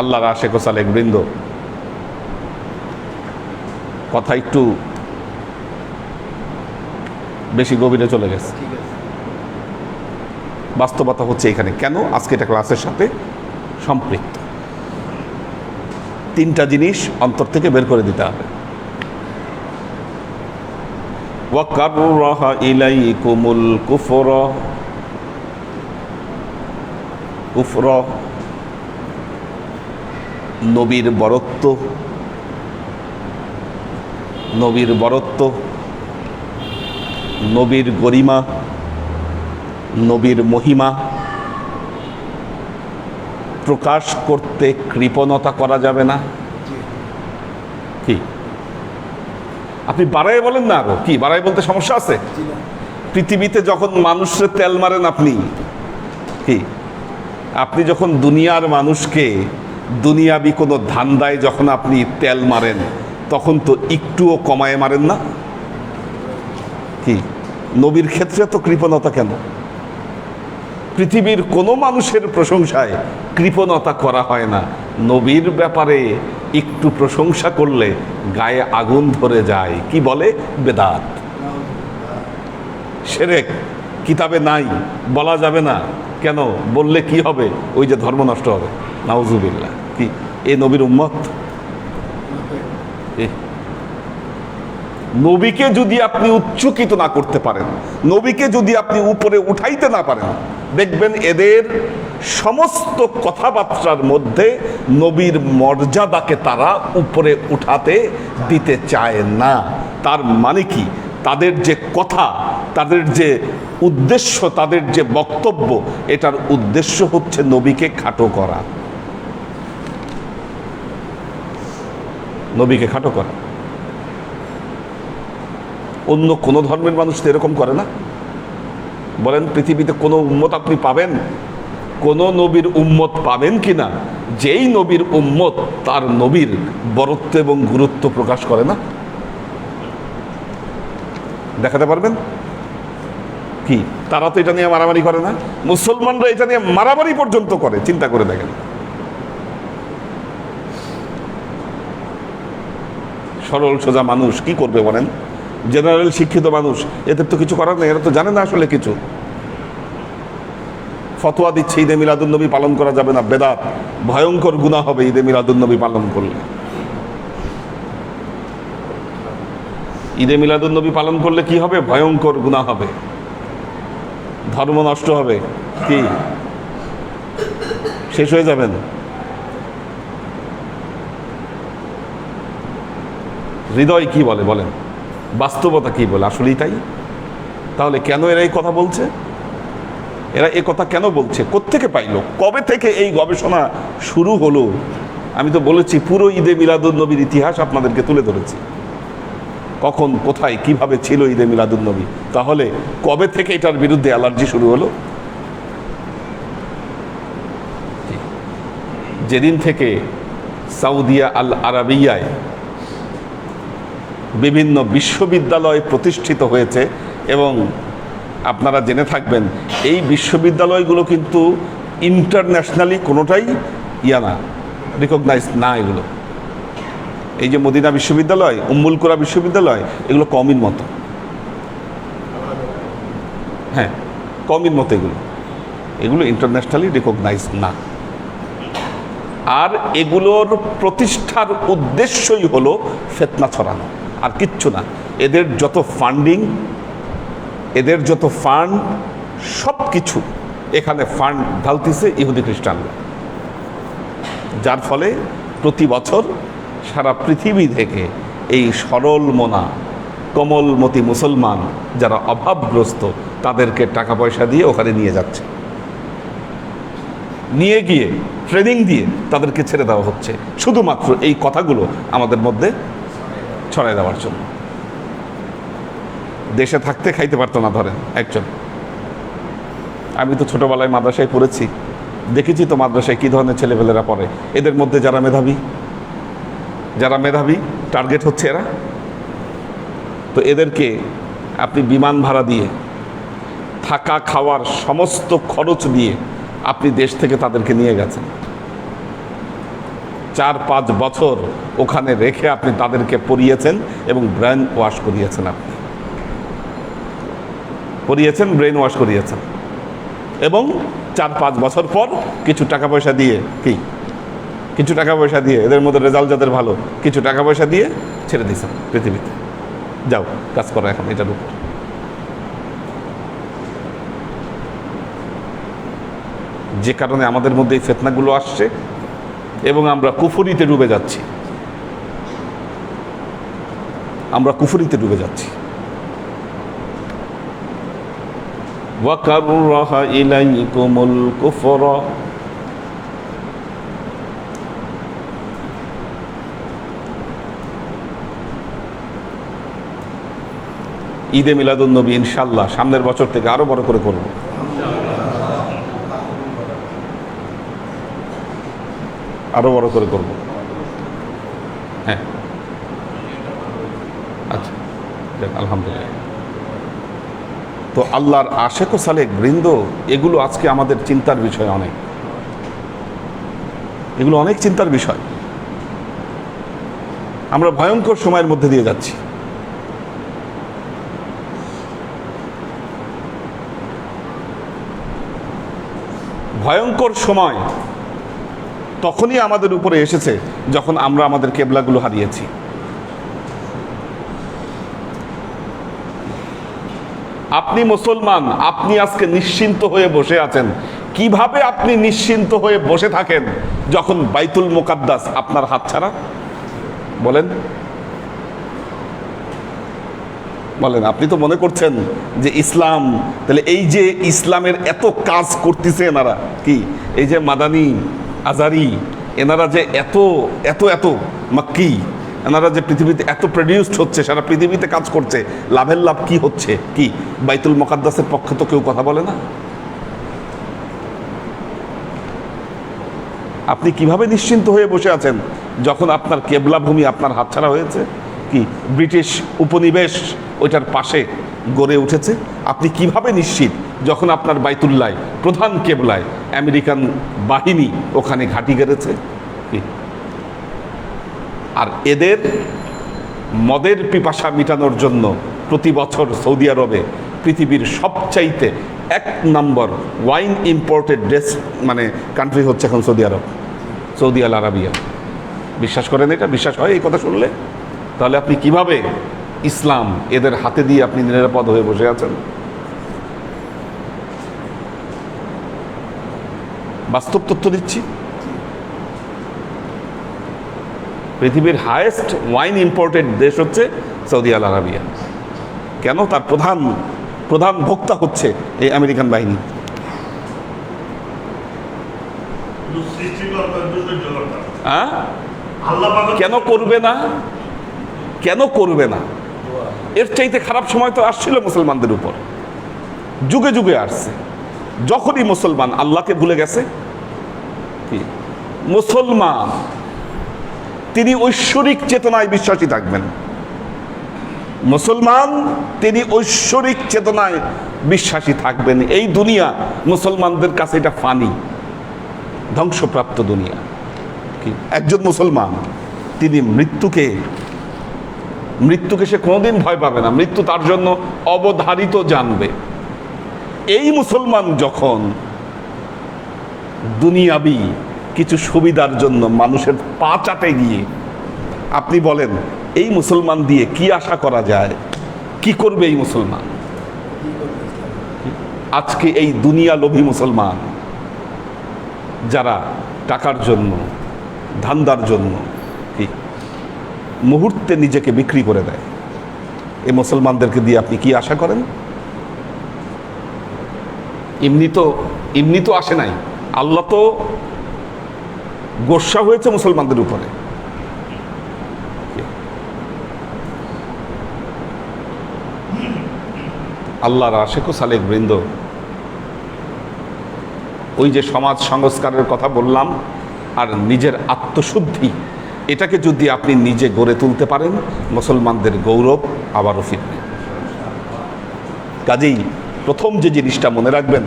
আল্লাহর আশেক ও সালেক বৃন্দ, কথা একটু বেশি গভীরে চলে গেছে। বাস্তবতা হচ্ছে এখানে কেন আজকে এটা ক্লাসের সাথে সম্পৃক্ত। তিনটা জিনিস অন্তর থেকে বের করে দিতে হবে। ওয়াকাররাহা ইলাইকুমুল কুফরা, কুফর নবীর বরত্ব, নবীর বরত্ব, নবীর গরিমা, নবীর মহিমা প্রকাশ করতে কৃপণতা করা যাবে না। কি আপনি বাড়াই বলেন না? আরো কি বাড়াই বলতে সমস্যা আছে? পৃথিবীতে যখন মানুষের তেল মারেন আপনি, কি আপনি যখন দুনিয়ার মানুষকে দুনিয়াবি কোনো ধান্দায় যখন আপনি তেল মারেন, তখন তো একটুও কমায় মারেন না? কি নবীর ক্ষেত্রে তো কৃপণতা কেন? পৃথিবীর কোনো মানুষের প্রশংসায় কৃপণতা করা হয় না, নবীর ব্যাপারে একটু প্রশংসা করলে গায়ে আগুন ধরে যায়। কি বলে? বেদাত, শিরক। কিতাবে নাই, বলা যাবে না। কেন? বললে কি হবে? ওই যে ধর্ম নষ্ট হবে। নাউজুবিল্লাহ। কি এ নবীর উম্মত? নবীকে যদি আপনি উচ্চকিত না করতে পারেন, নবীকে যদি আপনি উপরে উঠাইতে না পারেন, দেখবেন এদের সমস্ত কথাবার্তার মধ্যে নবীর মর্যাদাকে তারা উপরে উঠাতে দিতে চায় না। তার মানে কি, তাদের যে কথা, তাদের যে উদ্দেশ্য, তাদের যে বক্তব্য, এটার উদ্দেশ্য হচ্ছে নবীকে খাটো করা, নবীকে খাটো করা। অন্য কোন ধর্মের মানুষ তো এরকম করে না। বলেন পৃথিবীতে কোনো উম্মত আপনি পাবেন, কোন নবীর উম্মত পাবেন কিনা যেই নবীর উম্মত তার নবীর বরত্ব এবং গুরুত্ব প্রকাশ করে না? দেখাতে পারবেন? কি তারা তো এটা নিয়ে মারামারি করে না? মুসলমানরা এটা নিয়ে মারামারি পর্যন্ত করে। চিন্তা করে দেখেন। সরল সোজা মানুষ কি করবে বলেন? জেনারেল শিক্ষিত মানুষ, এদের তো কিছু করার নেই, এরা তো জানে না আসলে কিছু। ফতোয়া দিচ্ছে ঈদে মিলাদুন্নবী পালন করা যাবে না, বেদাত, ভয়ঙ্কর গুনাহ হবে ঈদে মিলাদুন্নবী পালন করলে। ঈদে মিলাদুন্নবী পালন করলে কি হবে? ভয়ঙ্কর গুনাহ হবে, ধর্ম নষ্ট হবে। কি শেষ হয়ে যাবেন? হৃদয় কি বলে বলেন? বাস্তবতা কি বলে? আসলেই তাই। তাহলে কেন এরা এই কথা বলছে? এরা এই কথা কেন বলছে? কোত্থেকে পাইল? কবে থেকে এই গবেষণা শুরু হলো? আমি তো বলেছি পুরো ঈদে মিলাদুন্নবীর ইতিহাস আপনাদেরকে তুলে ধরেছি, কখন কোথায় কিভাবে ছিল ঈদে মিলাদুন্নবী। তাহলে কবে থেকে এটার বিরুদ্ধে অ্যালার্জি শুরু হলো? যেদিন থেকে সাউদিয়া আল আরাবিয়ায় বিভিন্ন বিশ্ববিদ্যালয় প্রতিষ্ঠিত হয়েছে, এবং আপনারা জেনে থাকবেন এই বিশ্ববিদ্যালয়গুলো কিন্তু ইন্টারন্যাশনালি কোনোটাই না, রিকগনাইজ না। এগুলো এই যে মদিনা বিশ্ববিদ্যালয়, উম্মুল কুরা বিশ্ববিদ্যালয়, এগুলো কমির মতো। হ্যাঁ, কমির মতো। এগুলো ইন্টারন্যাশনালি রিকগনাইজ না। আর এগুলোর প্রতিষ্ঠার উদ্দেশ্যই হলো ফিতনা ছড়ানো, আর কিচ্ছু না। এদের যত ফান্ডিং, এদের যত ফান্ড, সব কিছু এখানে ফান্ড ঢালতেছে ইহুদি খ্রিস্টানরা, যার ফলে প্রতি বছর সারা পৃথিবী থেকে এই সরল মনা কোমলমতি মুসলমান যারা অভাবগ্রস্ত তাদেরকে টাকা পয়সা দিয়ে ওখানে নিয়ে যাচ্ছে, নিয়ে গিয়ে ট্রেনিং দিয়ে তাদেরকে ছেড়ে দেওয়া হচ্ছে শুধুমাত্র এই কথাগুলো আমাদের মধ্যে ছড়াই দেওয়ার জন্য। দেশে থাকতে খাইতে পারতো না। ধরেন একজন, আমি তো ছোটবেলায় মাদ্রাসায় পড়েছি, দেখেছি তো মাদ্রাসায় কী ধরনের ছেলেপেলেরা পড়ে। এদের মধ্যে যারা মেধাবী টার্গেট হচ্ছে এরা। তো এদেরকে আপনি বিমান ভাড়া দিয়ে, থাকা খাওয়ার সমস্ত খরচ দিয়ে আপনি দেশ থেকে তাদেরকে নিয়ে গেছেন, 4-5 বছর ওখানে রেখে আপনি তাদেরকে পড়িয়েছেন এবং ব্রেন ওয়াশ করিয়েছেন। আপনি পড়িয়েছেন, ব্রেন ওয়াশ করিয়েছেন, এবং 4-5 বছর পর কিছু টাকা পয়সা দিয়ে, কিছু টাকা পয়সা দিয়ে, এদের মধ্যে রেজাল্ট যাদের ভালো, কিছু টাকা পয়সা দিয়ে ছেড়ে দিয়েছেন পৃথিবীতে, যাও কাজ করো এখন এটার উপর। যে কারণে আমাদের মধ্যে এই ফিতনাগুলো আসছে এবং আমরা কুফরিতে ডুবে যাচ্ছি, ওয়াকাররাহা ইলাইকুমুল কুফরা, ঈদে মিলাদুন্নবী ইনশাআল্লাহ সামনের বছর থেকে আরো বড় করে করব। হ্যাঁ, আচ্ছা, আলহামদুলিল্লাহ। তো আল্লাহর আশেক ও সালেক বৃন্দ, এগুলো আজকে আমাদের চিন্তার বিষয়, এগুলো অনেক চিন্তার বিষয়। আমরা ভয়ঙ্কর সময়ের মধ্যে দিয়ে যাচ্ছি। ভয়ঙ্কর সময় তখনই আমাদের উপরে এসেছে যখন আমরা আমাদের কেবলাগুলো হারিয়েছি। আপনি মুসলমান, আপনি আজকে নিশ্চিন্ত হয়ে বসে আছেন। কিভাবে আপনি নিশ্চিন্ত হয়ে বসে থাকেন যখন বাইতুল মুকাদ্দাস আপনার হাতছাড়া? বলেন, আপনি তো মনে করছেন যে ইসলাম, তাহলে এই যে ইসলামের এত কাজ করতেছে এনারা, কি এই যে মাদানি, আজারি, এনারা যে এত এত এত মাক্কি, এনারা যে পৃথিবীতে এত প্রডিউসড হচ্ছে, সারা পৃথিবীতে কাজ করছে, লাভের লাভ কি হচ্ছে? কি বাইতুল মুকাদ্দাসের পক্ষে তো কেউ কথা বলে না। আপনি কিভাবে নিশ্চিন্ত হয়ে বসে আছেন যখন আপনার কেবলা ভূমি আপনার হাতছাড়া হয়েছে? কি ব্রিটিশ উপনিবেশ ওইটার পাশে গড়ে উঠেছে? আপনি কিভাবে নিশ্চিত যখন আপনার বাইতুল্লায়, প্রধান কেবলায় আমেরিকান বাহিনী ওখানে ঘাঁটি গেড়েছে? আর এদের মদের পিপাসা মিটানোর জন্য প্রতি বছর সৌদি আরবে পৃথিবীর সবচাইতে 1 নম্বর ওয়াইন ইম্পোর্টেড কান্ট্রি হচ্ছে এখন সৌদি আল আরাবিয়া। বিশ্বাস করেন এটা? বিশ্বাস হয় এই কথা শুনলে? তাহলে আপনি কিভাবে ইসলাম এদের হাতে দিয়ে আপনি নিরাপদ হয়ে বসে আছেন? বাস্তব তথ্য দিচ্ছি। পৃথিবীর হায়েস্ট ওয়াইন ইম্পোর্টেড দেশ হচ্ছে সৌদি আল আরাবিয়া। কেন? তার প্রধান ভোক্তা হচ্ছে এই আমেরিকান বাহিনী। কেন করবে না? এর চাইতে খারাপ সময় তো আসছিল মুসলমানদের উপর, যুগে যুগে আসছে। যখনই মুসলমান আল্লাহকে ভুলে গেছে, মুসলমান তিনি ঐশ্বরিক চেতনায় বিশ্বাসী থাকবেন। মুসলমান তিনি ঐশ্বরিক চেতনায় বিশ্বাসী থাকবেন। এই দুনিয়া মুসলমানদের কাছে এটা ফানি, ধ্বংসপ্রাপ্ত দুনিয়া। একজন মুসলমান তিনি মৃত্যুকে সে কোনোদিন ভয় পাবে না, মৃত্যু তার জন্য অবধারিত জানবে। এই মুসলমান যখন দুনিয়াবি কিছু সুবিধার জন্য মানুষের পা চাটে গিয়ে আপনি বলেন এই মুসলমান দিয়ে কি আশা করা যায়? কি করবে এই মুসলমান? আজকে এই দুনিয়া লোভী মুসলমান যারা টাকার জন্য, ধান্দার জন্য কি মুহূর্তে নিজেকে বিক্রি করে দেয়, এই মুসলমানদেরকে দিয়ে আপনি কি আশা করেন? এমনি তো আসে নাই। আল্লাহ তো গোস্বা হয়েছে মুসলমানদের উপরে। আল্লাহর আশেক ও সালেক বৃন্দ, ওই যে সমাজ সংস্কারের কথা বললাম, আর নিজের আত্মশুদ্ধি, এটাকে যদি আপনি নিজে গড়ে তুলতে পারেন, মুসলমানদের গৌরব আবারও ফিরবে। কাজেই প্রথম যে জিনিসটা মনে রাখবেন,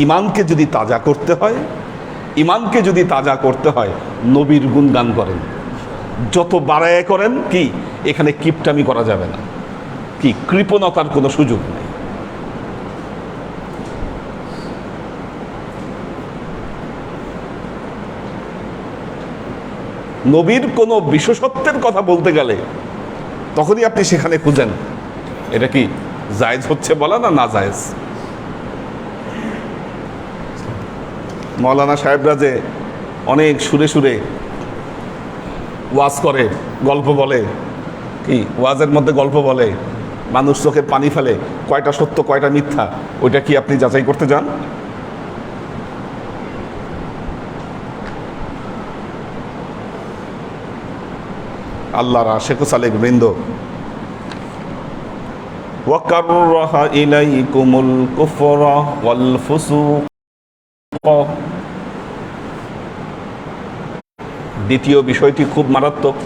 ইমানকে যদি তাজা করতে হয়, নবীর গুণগান করেন। যত বাড়ায় করেন কি, এখানে কিপটামি করা যাবে না, কি কৃপণতার কোনো সুযোগ নেই। নবীর কোনো বিশেষত্বের কথা বলতে গেলে তখনই আপনি সেখানে খুঁজেন এটা কি জায়েজ হচ্ছে বলা না জায়েজ। মৌলানা সাহেবরা যে অনেক সুরে সুরে ওয়াজ করে, গল্প বলে, কি ওয়াজের মধ্যে গল্প বলে, মানুষ চোখের পানি ফেলে, কয়টা সত্য কয়টা মিথ্যা, ওইটা কি আপনি যাচাই করতে যান? আল্লাহর আশেক ও সালেক বৃন্দ, ওয়াকাররাহা ইলাইকুমুল কুফরা ওয়াল ফুসুক, দ্বিতীয় বিষয়টি খুব মারাত্মক,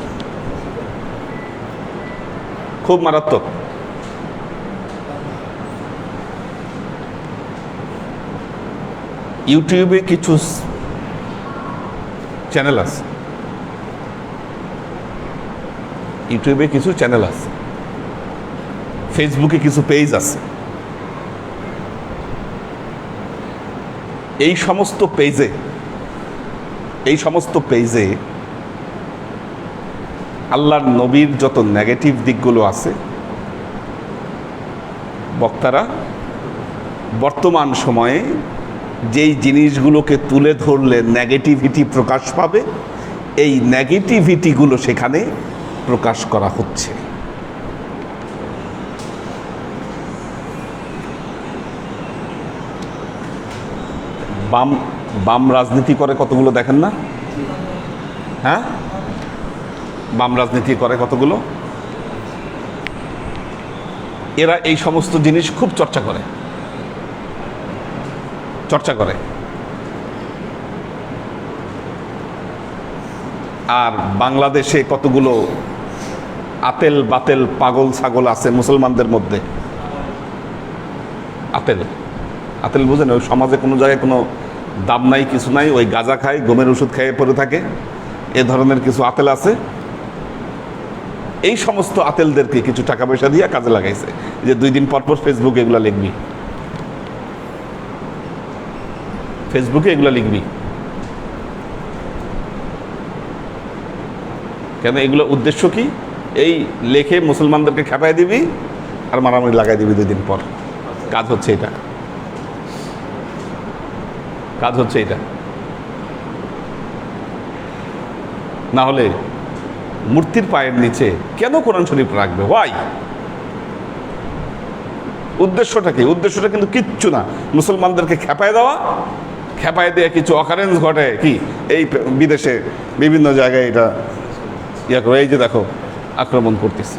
ইউটিউবে কিছু চ্যানেল আছে, ফেসবুকে কিছু পেজ আছে। এই সমস্ত পেজে আল্লাহর নবীর যত নেগেটিভ দিকগুলো আছে, বক্তারা বর্তমান সময়ে যেই জিনিসগুলোকে তুলে ধরলে নেগেটিভিটি প্রকাশ পাবে, এই নেগেটিভিটিগুলো সেখানে প্রকাশ করা হচ্ছে। বাম রাজনীতি করে কতগুলো দেখেন না? হ্যাঁ, বাম রাজনীতি করে কতগুলো। এরা এই সমস্ত জিনিস খুব চর্চা করে। আর বাংলাদেশে কতগুলো আতেল বাতেল পাগল ছাগল আছে মুসলমানদের মধ্যে। আতেল বুঝেন? ওই সমাজে কোনো জায়গায় কোনো দাম নাই, কিছু নাই, ওই গাঁজা খায়, গমের ওষুধ খেয়ে পড়ে থাকে, এ ধরনের কিছু আতেল আছে। এই সমস্ত আতেলদেরকে কিছু টাকা পয়সা দিয়ে কাজে লাগাইছে, যে 2 দিন পর ফেসবুকে এগুলা লিখবি। কেন? এগুলো উদ্দেশ্য কি? এই লেখে মুসলমানদেরকে খেপায় দিবি আর মারামারি লাগাই দিবি 2 দিন পর। কাজ হচ্ছে এটা। না হলে মূর্তির পায়ের নিচে কেন কোরআন শরীফ রাখবে? হোয়াই? উদ্দেশ্যটা কি? উদ্দেশ্যটা কিন্তু কিচ্ছু না, মুসলমানদেরকে খেপায় দিয়ে কিছু অকারেন্স ঘটে, কি এই বিদেশে বিভিন্ন জায়গায় এটা করে, এই যে দেখো আক্রমণ করতেছে,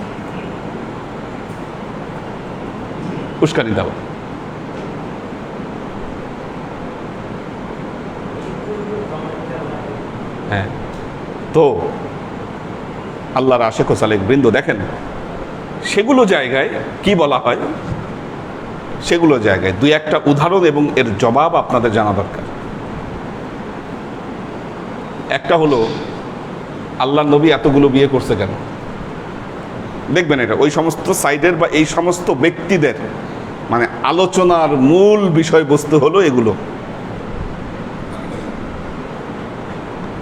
উস্কানি দাও। হ্যাঁ, তো আল্লাহর আশেক ও সালেক বৃন্দ, দেখেন সেগুলো জায়গায় কি বলা হয়, সেগুলো জায়গায় 2-1টা উদাহরণ এবং এর জবাব আপনাদের জানা দরকার। একটা হলো, আল্লাহর নবী এতগুলো বিয়ে করছে কেন? দেখবেন এটা ওই সমস্ত সাইডের বা এই সমস্ত ব্যক্তিদের মানে আলোচনার মূল বিষয়বস্তু হলো এগুলো।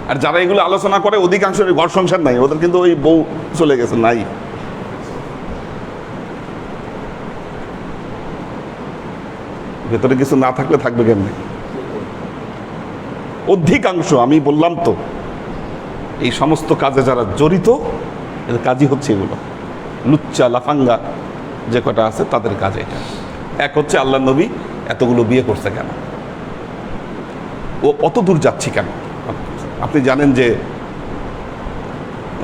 আর যারা এগুলো আলোচনা করে অধিকাংশের ঘর সংসার নাই, ওদের কিন্তু ওই বউ চলে গেছে নাই। ভেতরে কিছু না থাকলে থাকবে কেমনি? অধিকাংশ, আমি বললাম তো, এই সমস্ত কাজে যারা জড়িত, এদের কাজই হচ্ছে এগুলো। লুচ্চা লাফাঙ্গা যে কটা আছে তাদের কাজে। এক হচ্ছে আল্লাহ নবী এতগুলো বিয়ে করছে কেন, ও অত দূর যাচ্ছি কেন? আপনি জানেন যে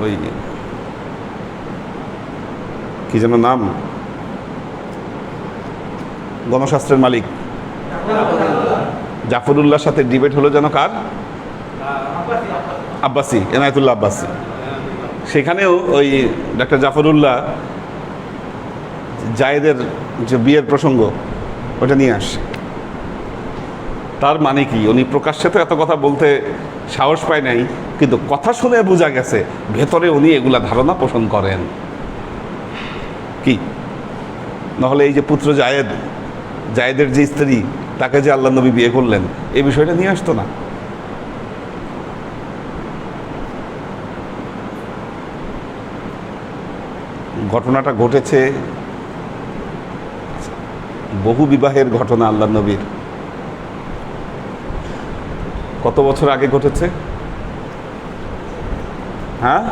ওই কি যেন নাম, গণশাস্ত্রের মালিক জাফরুল্লাহর সাথে ডিবেট হলো যেন কার? আব্বাসী, এনায়েতুল্লাহ আব্বাসী। সেখানেও ওই ডাক্তার জাফরুল্লাহ জায়েদের যে বিয়ের প্রসঙ্গ ওটা নিয়ে আসে। তার মানে কি, উনি প্রকাশ্যে তো এত কথা বলতে সাহস পায় নাই, কিন্তু কথা শুনে বোঝা গেছে ভেতরে উনি এগুলা ধারণা পোষণ করেন। কি নহলে এই যে পুত্র জায়েদের যে স্ত্রী, তাকে যে আল্লাহ নবী বিয়ে করলেন, এই বিষয়টা নিয়ে আসতো না। ঘটনাটা ঘটেছে, বহু বিবাহের ঘটনা আল্লাহ নবীর। কত বছর আগে ঘটেছে? হ্যাঁ,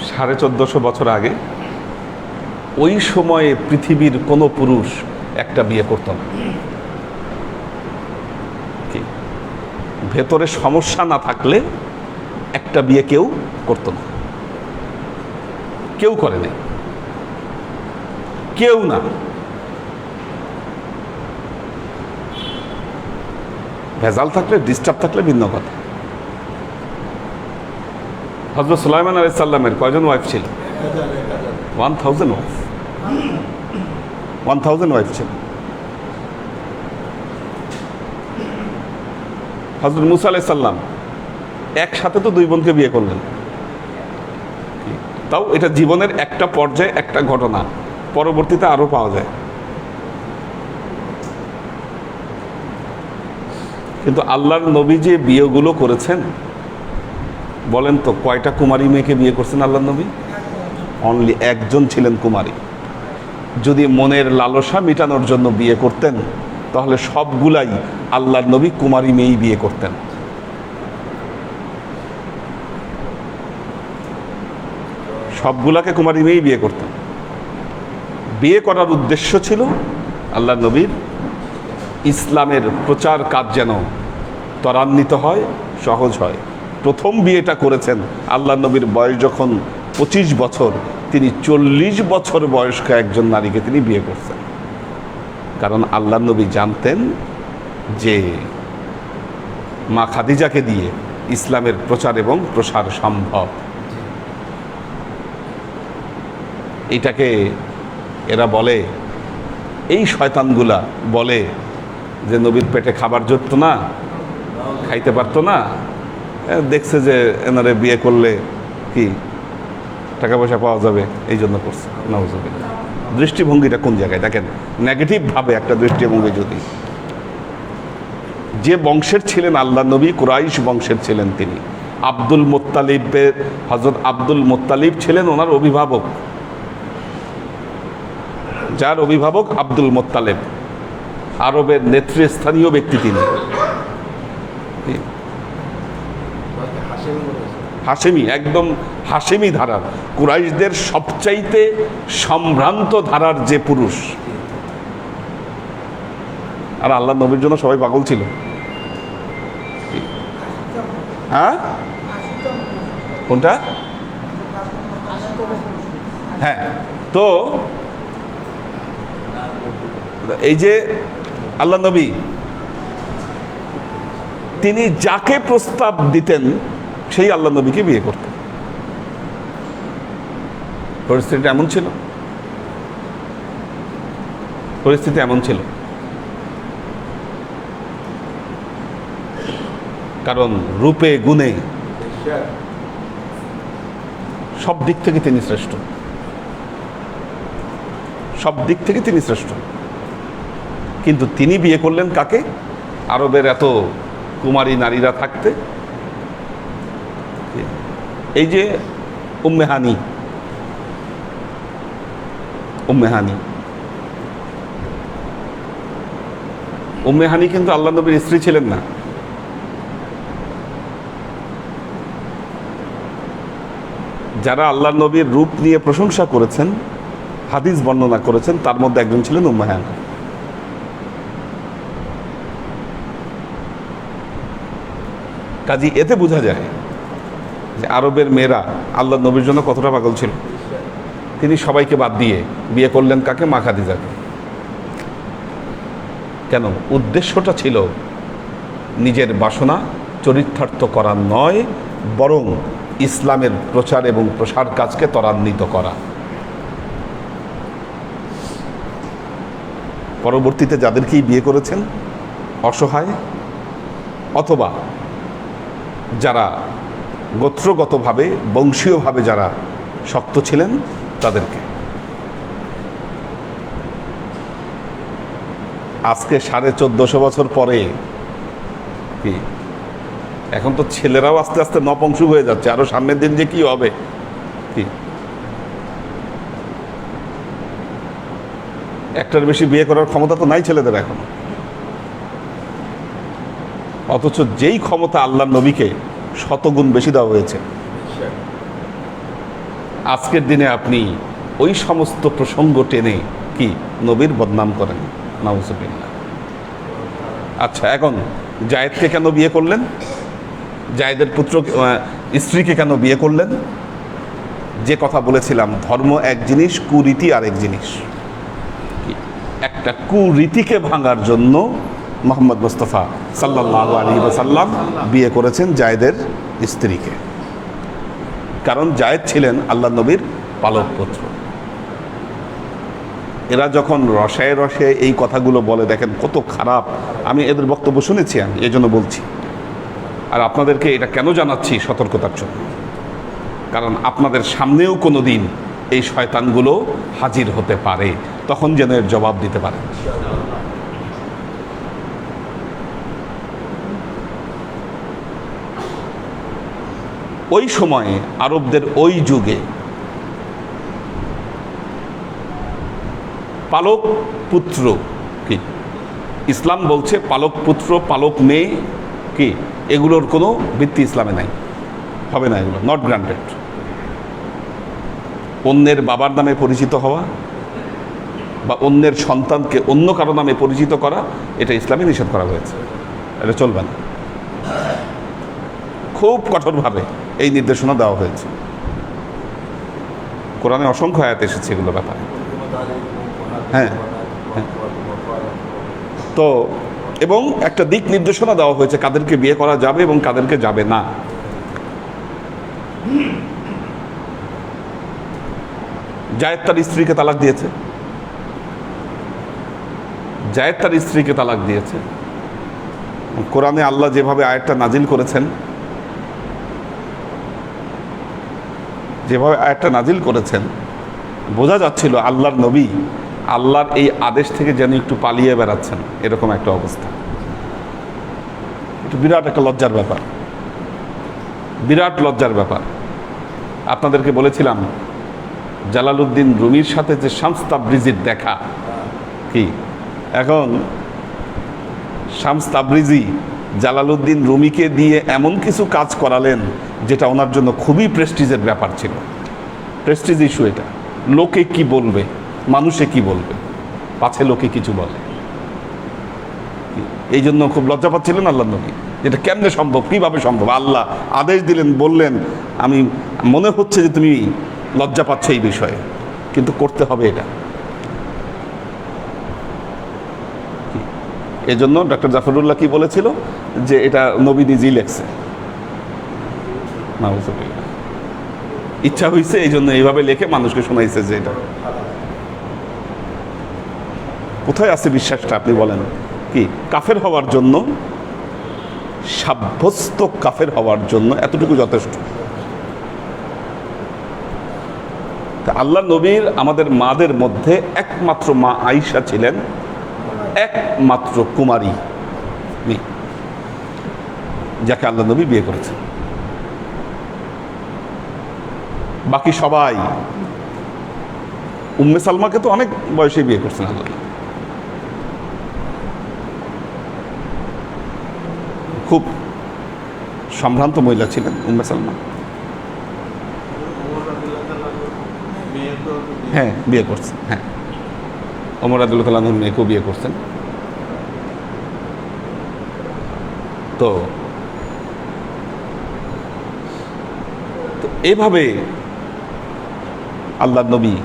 1450 বছর আগে। ওই সময়ে পৃথিবীর কোনো পুরুষ একটা বিয়ে করত না। ভেতরে সমস্যা না থাকলে একটা বিয়ে কেউ করত না, কেউ করে নাই, কেউ না। ভেজাল থাকলে, ডিস্টার্ব থাকলে ভিন্ন কথা। হযরত সুলাইমান আলাইহিস সালামের কয়জন ওয়াইফ ছিল? 1000 ওয়াইফ। 1000 ওয়াইফ ছিল। হযরত মুসা আলাইহিস সালাম একসাথে তো 2 বোনকে বিয়ে করলেন। তাও এটা জীবনের একটা পর্যায়ে একটা ঘটনা, পরবর্তীতে আরো পাওয়া যায়। কিন্তু আল্লাহর নবী যে বিয়েগুলো করেছেন, বলেন তো কয়টা কুমারী মেয়েকে বিয়ে করছেন আল্লাহর নবী? অনলি একজন ছিলেন কুমারী। যদি মনের লালসা মেটানোর জন্য বিয়ে করতেন, তাহলে সবগুলাই আল্লাহর নবী কুমারী মেয়েই বিয়ে করতেন। সবগুলাকে কুমারী মেয়েই বিয়ে করতেন। বিয়ে করার উদ্দেশ্য ছিল আল্লাহর নবীর ইসলামের প্রচার কাজ যেন ত্বরান্বিত হয়, সহজ হয়। প্রথম বিয়েটা করেছেন আল্লাহর নবীর বয়স যখন 25 বছর, তিনি 40 বছর বয়স্ক একজন নারীকে তিনি বিয়ে করছেন। কারণ আল্লাহর নবী জানতেন যে মা খাদিজাকে দিয়ে ইসলামের প্রচার এবং প্রসার সম্ভব। এটাকে এরা বলে, এই শয়তানগুলা বলে যে নবীর পেটে খাবার জুটতো না, খাইতে পারতো না, দেখছে যে এনারে বিয়ে করলে কি টাকা পয়সা পাওয়া যাবে, এই জন্য করছে। নাউজুবিল্লাহ। দৃষ্টিভঙ্গিটা কোন জায়গায় দেখেন, নেগেটিভভাবে একটা দৃষ্টিভঙ্গি। যদি যে বংশের ছিলেন আল্লাহ নবী, কুরাইশ বংশের ছিলেন তিনি। আব্দুল মুত্তালিবের, হযরত আব্দুল মুত্তালিব ছিলেন ওনার অভিভাবক, যার অভিভাবক আব্দুল মুত্তালিব, আরবের নেতৃস্থানীয় ব্যক্তি তিনি। হাশেমি, একদম হাশেমি ধারার, কুরাইশদের সবচাইতে সম্ভ্রান্ত ধারার যে পুরুষ। আর আল্লাহ নবীর জন্য সবাই পাগল ছিল। হ্যাঁ, কোনটা? হ্যাঁ, তো এই যে আল্লাহ নবী, তিনি যাকে প্রস্তাব দিতেন সেই আল্লাহ নবীকে বিয়ে করতেন। পরিস্থিতি এমন ছিল, পরিস্থিতি এমন ছিল। কারণ রূপে গুণে সব দিক থেকে তিনি শ্রেষ্ঠ, সব দিক থেকে তিনি শ্রেষ্ঠ। কিন্তু তিনি বিয়ে করলেন কাকে? আরবের এত কুমারী নারীরা থাকতে এই যে উম্মে হানি, উম্মে হানি, উম্মে হানি কিন্তু আল্লাহ নবীর স্ত্রী ছিলেন না। যারা আল্লাহ নবীর রূপ নিয়ে প্রশংসা করেছেন, হাদিস বর্ণনা করেছেন, তার মধ্যে একজন ছিলেন উম্মে হানি। কাজী এতে বোঝা যায় যে আরবের মেয়েরা আল্লাহ নবীর জন্য কতটা পাগল ছিল। তিনি সবাইকে বাদ দিয়ে বিয়ে করলেন কাকে? মা খাদিজাকে। কেন? উদ্দেশ্যটা ছিল নিজের বাসনা চরিতার্থ করা নয়, বরং ইসলামের প্রচার এবং প্রসার কাজকে ত্বরান্বিত করা। পরবর্তীতে যাদেরকেই বিয়ে করেছেন অসহায় অথবা যারা গোত্রগতভাবে বংশীয়ভাবে যারা শক্ত ছিলেন তাদেরকে। আজকে 1450 বছর পরে কি এখন তো ছেলেরাও আস্তে আস্তে নপুংসক হয়ে যাচ্ছে, আরো সামনের দিন যে কি হবে কি, একটার বেশি বিয়ে করার ক্ষমতা তো নাই ছেলেদের এখন। অথচ যেই ক্ষমতা আল্লাহ নবীকে শতগুণ বেশি দেওয়া হয়েছে, আজকের দিনে আপনি ওই সমস্ত প্রসঙ্গ টেনে কি নবীর বদনাম করেন, নাউজুবিল্লাহ। আচ্ছা, এখন জায়েদকে কেন বিয়ে করলেন? জায়েদের পুত্র স্ত্রীকে কেন বিয়ে করলেন? যে কথা বলেছিলাম, ধর্ম এক জিনিস, কুরীতি আরেক জিনিস। একটা কুরীতিকে ভাঙার জন্য মোহাম্মদ মুস্তাফা সাল্লাল্লাহু আলাইহি ওয়াসাল্লাম বিয়ে করেছেন জায়েদের স্ত্রীকে, কারণ জায়েদ ছিলেন আল্লাহ নবীর পালক পুত্র। এরা যখন রসায় রসে এই কথাগুলো বলে, দেখেন কত খারাপ। আমি এদের বক্তব্য শুনেছি, আমি এই জন্য বলছি। আর আপনাদেরকে এটা কেন জানাচ্ছি? সতর্কতার জন্য। কারণ আপনাদের সামনেও কোনো দিন এই শয়তানগুলো হাজির হতে পারে, তখন যেন এর জবাব দিতে পারে। ওই সময়ে আরবদের ওই যুগে পালক পুত্র কি, ইসলাম বলছে পালক পুত্র পালক মেয়ে কি, এগুলোর কোনো ভিত্তি ইসলামে নাই, হবে না, এগুলো নট গ্রান্টেড। অন্যের বাবার নামে পরিচিত হওয়া বা অন্যের সন্তানকে অন্য কারো নামে পরিচিত করা, এটা ইসলামে নিষেধ করা হয়েছে, এটা চলবে না। খুব কঠোরভাবে এই নির্দেশনা দেওয়া হয়েছে। কোরআনে অসংখ্য আয়াত এসেছে এগুলো ব্যাপারে। হ্যাঁ, তো এবং একটা দিক নির্দেশনা দেওয়া হয়েছে কাদেরকে বিয়ে করা যাবে এবং কাদেরকে যাবে না। জায়েদ তার স্ত্রীকে তালাক দিয়েছে, জায়েদ তার স্ত্রীকে তালাক দিয়েছে। কোরআনে আল্লাহ যেভাবে আয়াতটা নাজিল করেছেন, যেভাবে আয়াতটা নাজিল করেছেন, বোঝা যাচ্ছিল আল্লাহর নবী আল্লাহর এই আদেশ থেকে যেন একটু পালিয়ে বেড়াচ্ছেন, এরকম একটা অবস্থা। এটা বিরাট একটা লজ্জার ব্যাপার, বিরাট লজ্জার ব্যাপার। আপনাদেরকে বলেছিলাম জালালউদ্দিন রুমির সাথে যে শামস তাবরিজির দেখা কি, এখন শামস তাবরিজি জালালউদ্দিন রুমিকে দিয়ে এমন কিছু কাজ করালেন যেটা ওনার জন্য খুবই প্রেস্টিজের ব্যাপার ছিল। প্রেস্টিজ ইস্যু এটা। লোকে কি বলবে, মানুষে কি বলবে, পাছে লোকে কিছু বলে, এই জন্য খুব লজ্জা পাচ্ছিলেন আল্লাহ নবী। এটা কেমনে সম্ভব, কিভাবে সম্ভব? আল্লাহ আদেশ দিলেন, বললেন, আমি মনে হচ্ছে যে তুমি লজ্জা পাচ্ছ এই বিষয়ে, কিন্তু করতে হবে এটা। এই জন্য ডক্টর জাফরুল্লাহ কি বলেছিল যে এটা নবী নিজেই লেখছে, ইচ্ছা হয়েছে এই জন্য এইভাবে লেখে মানুষকে শোনাইছে যে এটা। কোথায় আছে বিশ্বাসটা আপনি বলেন? কি কাফের হওয়ার জন্য, সাব্যস্ত কাফের হওয়ার জন্য এতটুকু যথেষ্ট। আল্লাহ নবীর আমাদের মাদের মধ্যে একমাত্র মা আয়েশা ছিলেন একমাত্র কুমারী মেয়ে, যাকে আল্লাহ নবী বিয়ে করেছেন। বাকি সবাই। উম্মে সালমাকে তো অনেক বয়সে বিয়ে করছেন আল্লাহ। খুব সম্ভ্রান্ত মহিলা ছিলেন উম্মে সালমা। হ্যাঁ, বিয়ে করছেন। হ্যাঁ, ওমর রাদিয়াল্লাহু তাআলা আনহুর মেয়েকেও বিয়ে করছেন। তো এইভাবে আল্লাহ নবী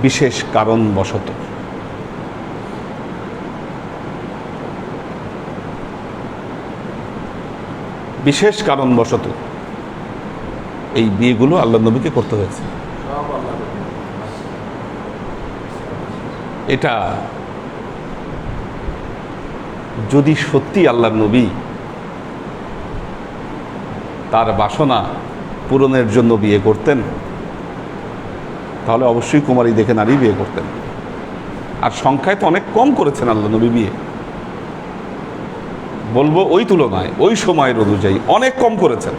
বিশেষ কারণবশত এই বিয়েগুলো আল্লাহ নবীকে করতে হয়েছে। এটা যদি সত্যি আল্লাহ নবী তার বাসনা পূরণের জন্য বিয়ে করতেন, তাহলে অবশ্যই কুমারী দেখে নারী বিয়ে করতেন। আর সংখ্যায় তো অনেক কম করেছেন আল্লাহ নবী বিয়ে, বলবো ওই তুলনায় ওই সময়ের অনুযায়ী অনেক কম করেছেন।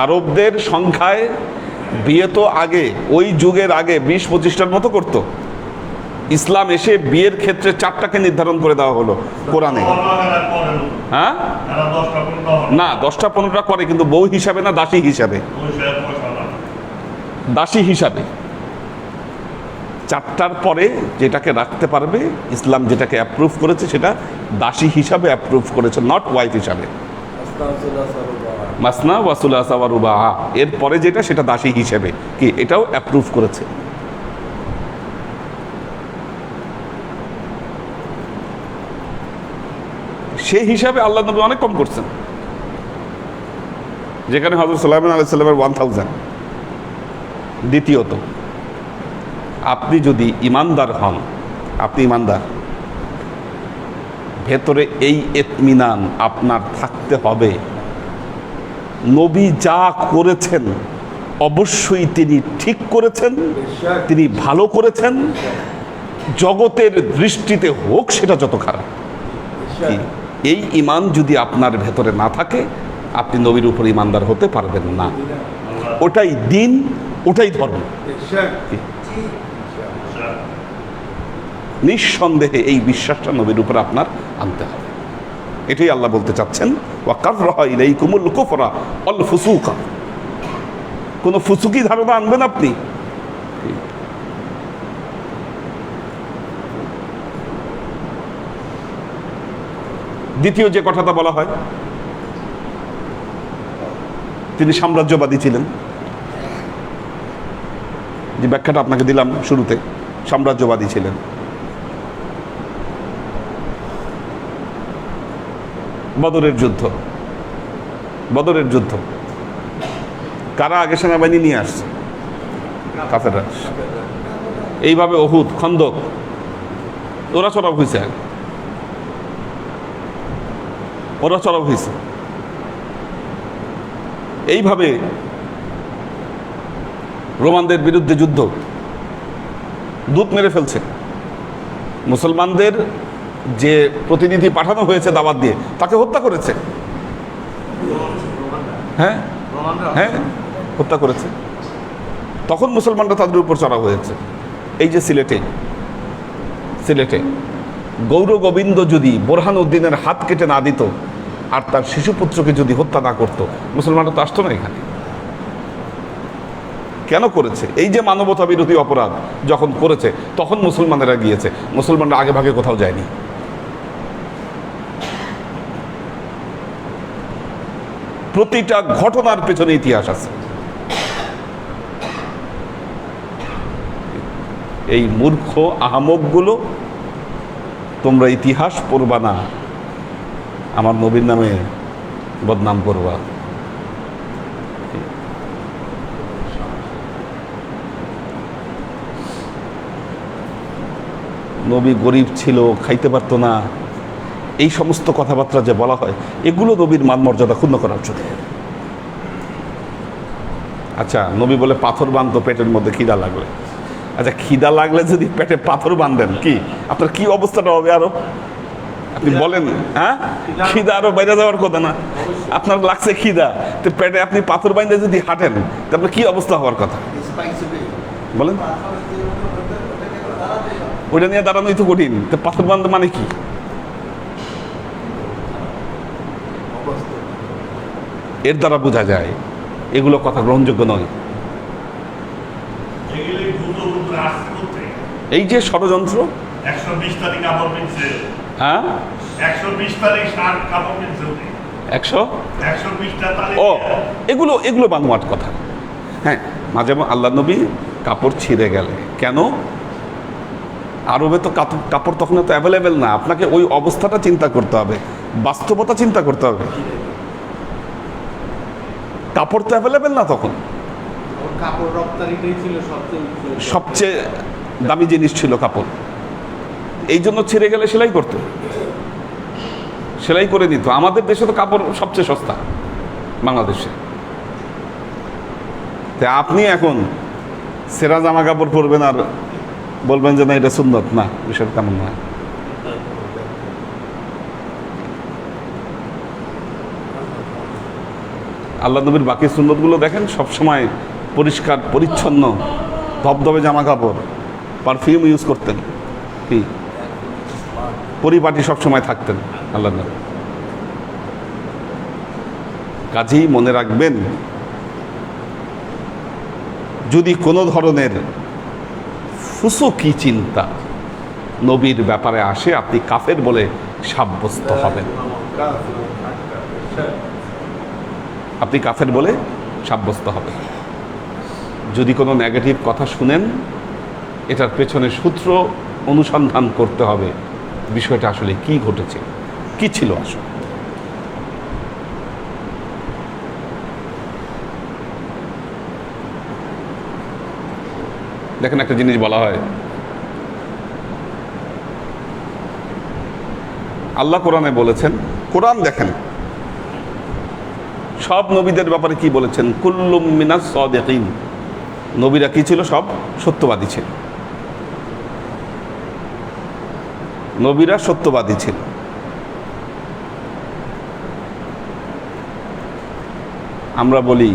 আরবদের সংখ্যায় বিয়ে তো আগে, ওই যুগের আগে 20-25টার মতো করত। ইসলাম এসে বিয়ের ক্ষেত্রে 4টাকে নির্ধারণ করে দেওয়া হলো কোরআনে। হ্যাঁ, না 10টা-15টা করে, কিন্তু বউ হিসাবে না, দাসী হিসাবে। দাসী হিসাবে 4টার পরে যেটাকে রাখতে পারবে, ইসলাম যেটাকে অ্যাপ্রুভ করেছে সেটা দাসী হিসাবে অ্যাপ্রুভ করেছে, নট ওয়াইফ হিসাবে। মাসনা ওয়া সুলাসা ওয়া রুবা, এরপরে যেটা সেটা দাসী হিসেবে কি, এটাও অ্যাপ্রুভ করেছে। সেই হিসাবে আল্লাহ নবী অনেক কম করছেন, যেখানে হযরত সুলাইমান আলাইহিস সালামের 1000। দ্বিতীয়ত, আপনি যদি ইমানদার হন, আপনি ইমানদার, ভেতরে এই ইতমিনান আপনার থাকতে হবে, নবী যা করেছেন অবশ্যই তিনি ঠিক করেছেন, তিনি ভালো করেছেন, জগতের দৃষ্টিতে হোক সেটা যত খারাপ। এই ঈমান যদি আপনার ভেতরে না থাকে, আপনি নবীর উপর ঈমানদার হতে পারবেন না। ওটাই দিন, ওটাই ধর্ম। নিঃসন্দেহে এই বিশ্বাসটা নবীর উপর আপনার আনতে হবে। এটাই আল্লাহ বলতে চাচ্ছেন, ওয়া কাররাহা ইলাইকুমুল কুফরা ওয়াল ফুসুকা। কোন ফুসুকি ধারণা আনবেন আপনি? দ্বিতীয় যে কথাটা বলা হয়, তিনি সাম্রাজ্যবাদী ছিলেন। যে ব্যাখ্যাটা আপনাকে দিলাম শুরুতে, সাম্রাজ্যবাদী ছিলেন। বদরের যুদ্ধ কারা আগে সেনাবাহিনী নিয়ে আসছে? কাফেররা। এইভাবে উহুদ, খন্দক, ওরা চড়াও হয়েছে, এইভাবে রোমানদের বিরুদ্ধে যুদ্ধ, দূত মেরে ফেলছে। মুসলমানদের যে প্রতিনিধি পাঠানো হয়েছে দাওয়াত দিয়ে, তাকে হত্যা করেছে। হ্যাঁ হ্যাঁ, হত্যা করেছে। তখন মুসলমানরা তাদের উপর চড়া হয়েছে। এই যে সিলেটে গৌর গোবিন্দ যদি বোরহান উদ্দিনের হাত কেটে না দিত, আর তার শিশুপুত্রকে যদি হত্যা না করতো, মুসলমানরা তো আসতো না এখানে। কেন করেছে? এই যে মানবতা বিরোধী অপরাধ যখন করেছে, তখন মুসলমানেরা গিয়েছে। মুসলমানরা আগে ভাগে কোথাও যায়নি। প্রতিটা ঘটনার পেছনে ইতিহাস আছে। এই মূর্খ আহামকগুলো, তোমরা ইতিহাস পড়বা না, আমার নবীর নামে বদনাম করবা। নবী গরিব ছিল, খাইতে পারতো না, এই সমস্ত কথাবার্তা যে বলা হয়, এগুলো নবীর মান মর্যাদা ক্ষুণ্ণ করার জন্য। আচ্ছা, নবী বলে পাথর বাঁধতো পেটের মধ্যে খিদা লাগলে। আচ্ছা, খিদা লাগলে যদি পেটে পাথর বাঁধেন, কি আপনার কি অবস্থাটা হবে? আরো আপনি বলেন, হ্যাঁ খিদা আরো বাইরে যাওয়ার কথা না, আপনার লাগছে খিদা, তো পেটে আপনি পাথর বাইন্দে যদি হাঁটেন তারপরে কি অবস্থা হওয়ার কথা বলেন? ওইটা নিয়ে দাঁড়ানোই তো কঠিন, তো পাথর বান্ধ মানে কি? এর দ্বারা বোঝা যায় এগুলো কথা গ্রহণযোগ্য নয়। এই যে ষড়যন্ত্র, 120 তারিখ কাপড় কিনছে, হ্যাঁ 120 তারিখ শার্ট কাপড় কিনছে, 120টা তারিখ। ও এগুলো এগুলো বানোয়াট কথা। হ্যাঁ মাঝে মাঝে আল্লাহ নবী কাপড় ছিঁড়ে গেলে কেন? আরবে তো কাপড় তখন তো অ্যাভেলেবেল না, আপনাকে ওই অবস্থাটা চিন্তা করতে হবে, বাস্তবতা চিন্তা করতে হবে। কাপড় তো অ্যাভেলেবেল না তখন, কাপড় রপ্তানিটাই ছিল সবচেয়ে দামি জিনিস ছিল কাপড়, এই জন্য ছিঁড়ে গেলে সেলাই করতো, সেলাই করে নিত। আমাদের দেশে তো কাপড় সবচেয়ে সস্তা বাংলাদেশে। তা আপনি এখন সেরা জামা কাপড় পরবেন আর বলবেন যে না এটা সুন্নত না, বিষয়টা তেমন নয়। আল্লাহ নবীর বাকি সুন্নতগুলো দেখেন, সবসময় পরিষ্কার পরিচ্ছন্ন ধবধবে জামা কাপড়, পারফিউম ইউজ করতেন, কি পরিপাটি সবসময় থাকতেন আল্লাহ নবী। কাজেই মনে রাখবেন, যদি কোনো ধরনের ফুসুকি চিন্তা নবীর ব্যাপারে আসে, আপনি কাফের বলে সাব্যস্ত হবেন, আপনি কাফের বলে সাব্যস্ত হবেন। যদি কোনো নেগেটিভ কথা শুনেন, এটার পেছনে সূত্র অনুসন্ধান করতে হবে, বিষয়টা আসলে কি ঘটেছে, কি ছিল আসলে। দেখেন একটা জিনিস বলা হয়, আল্লাহ কোরআনে বলেছেন, কোরআন দেখেন সব নবীদের ব্যাপারে কি বলেছেন, কুল্লুম মিনাস সাদিকিন, নবীরা কি ছিল? সব সত্যবাদী ছিল, নবীরা সত্যবাদী ছিল। আমরা বলি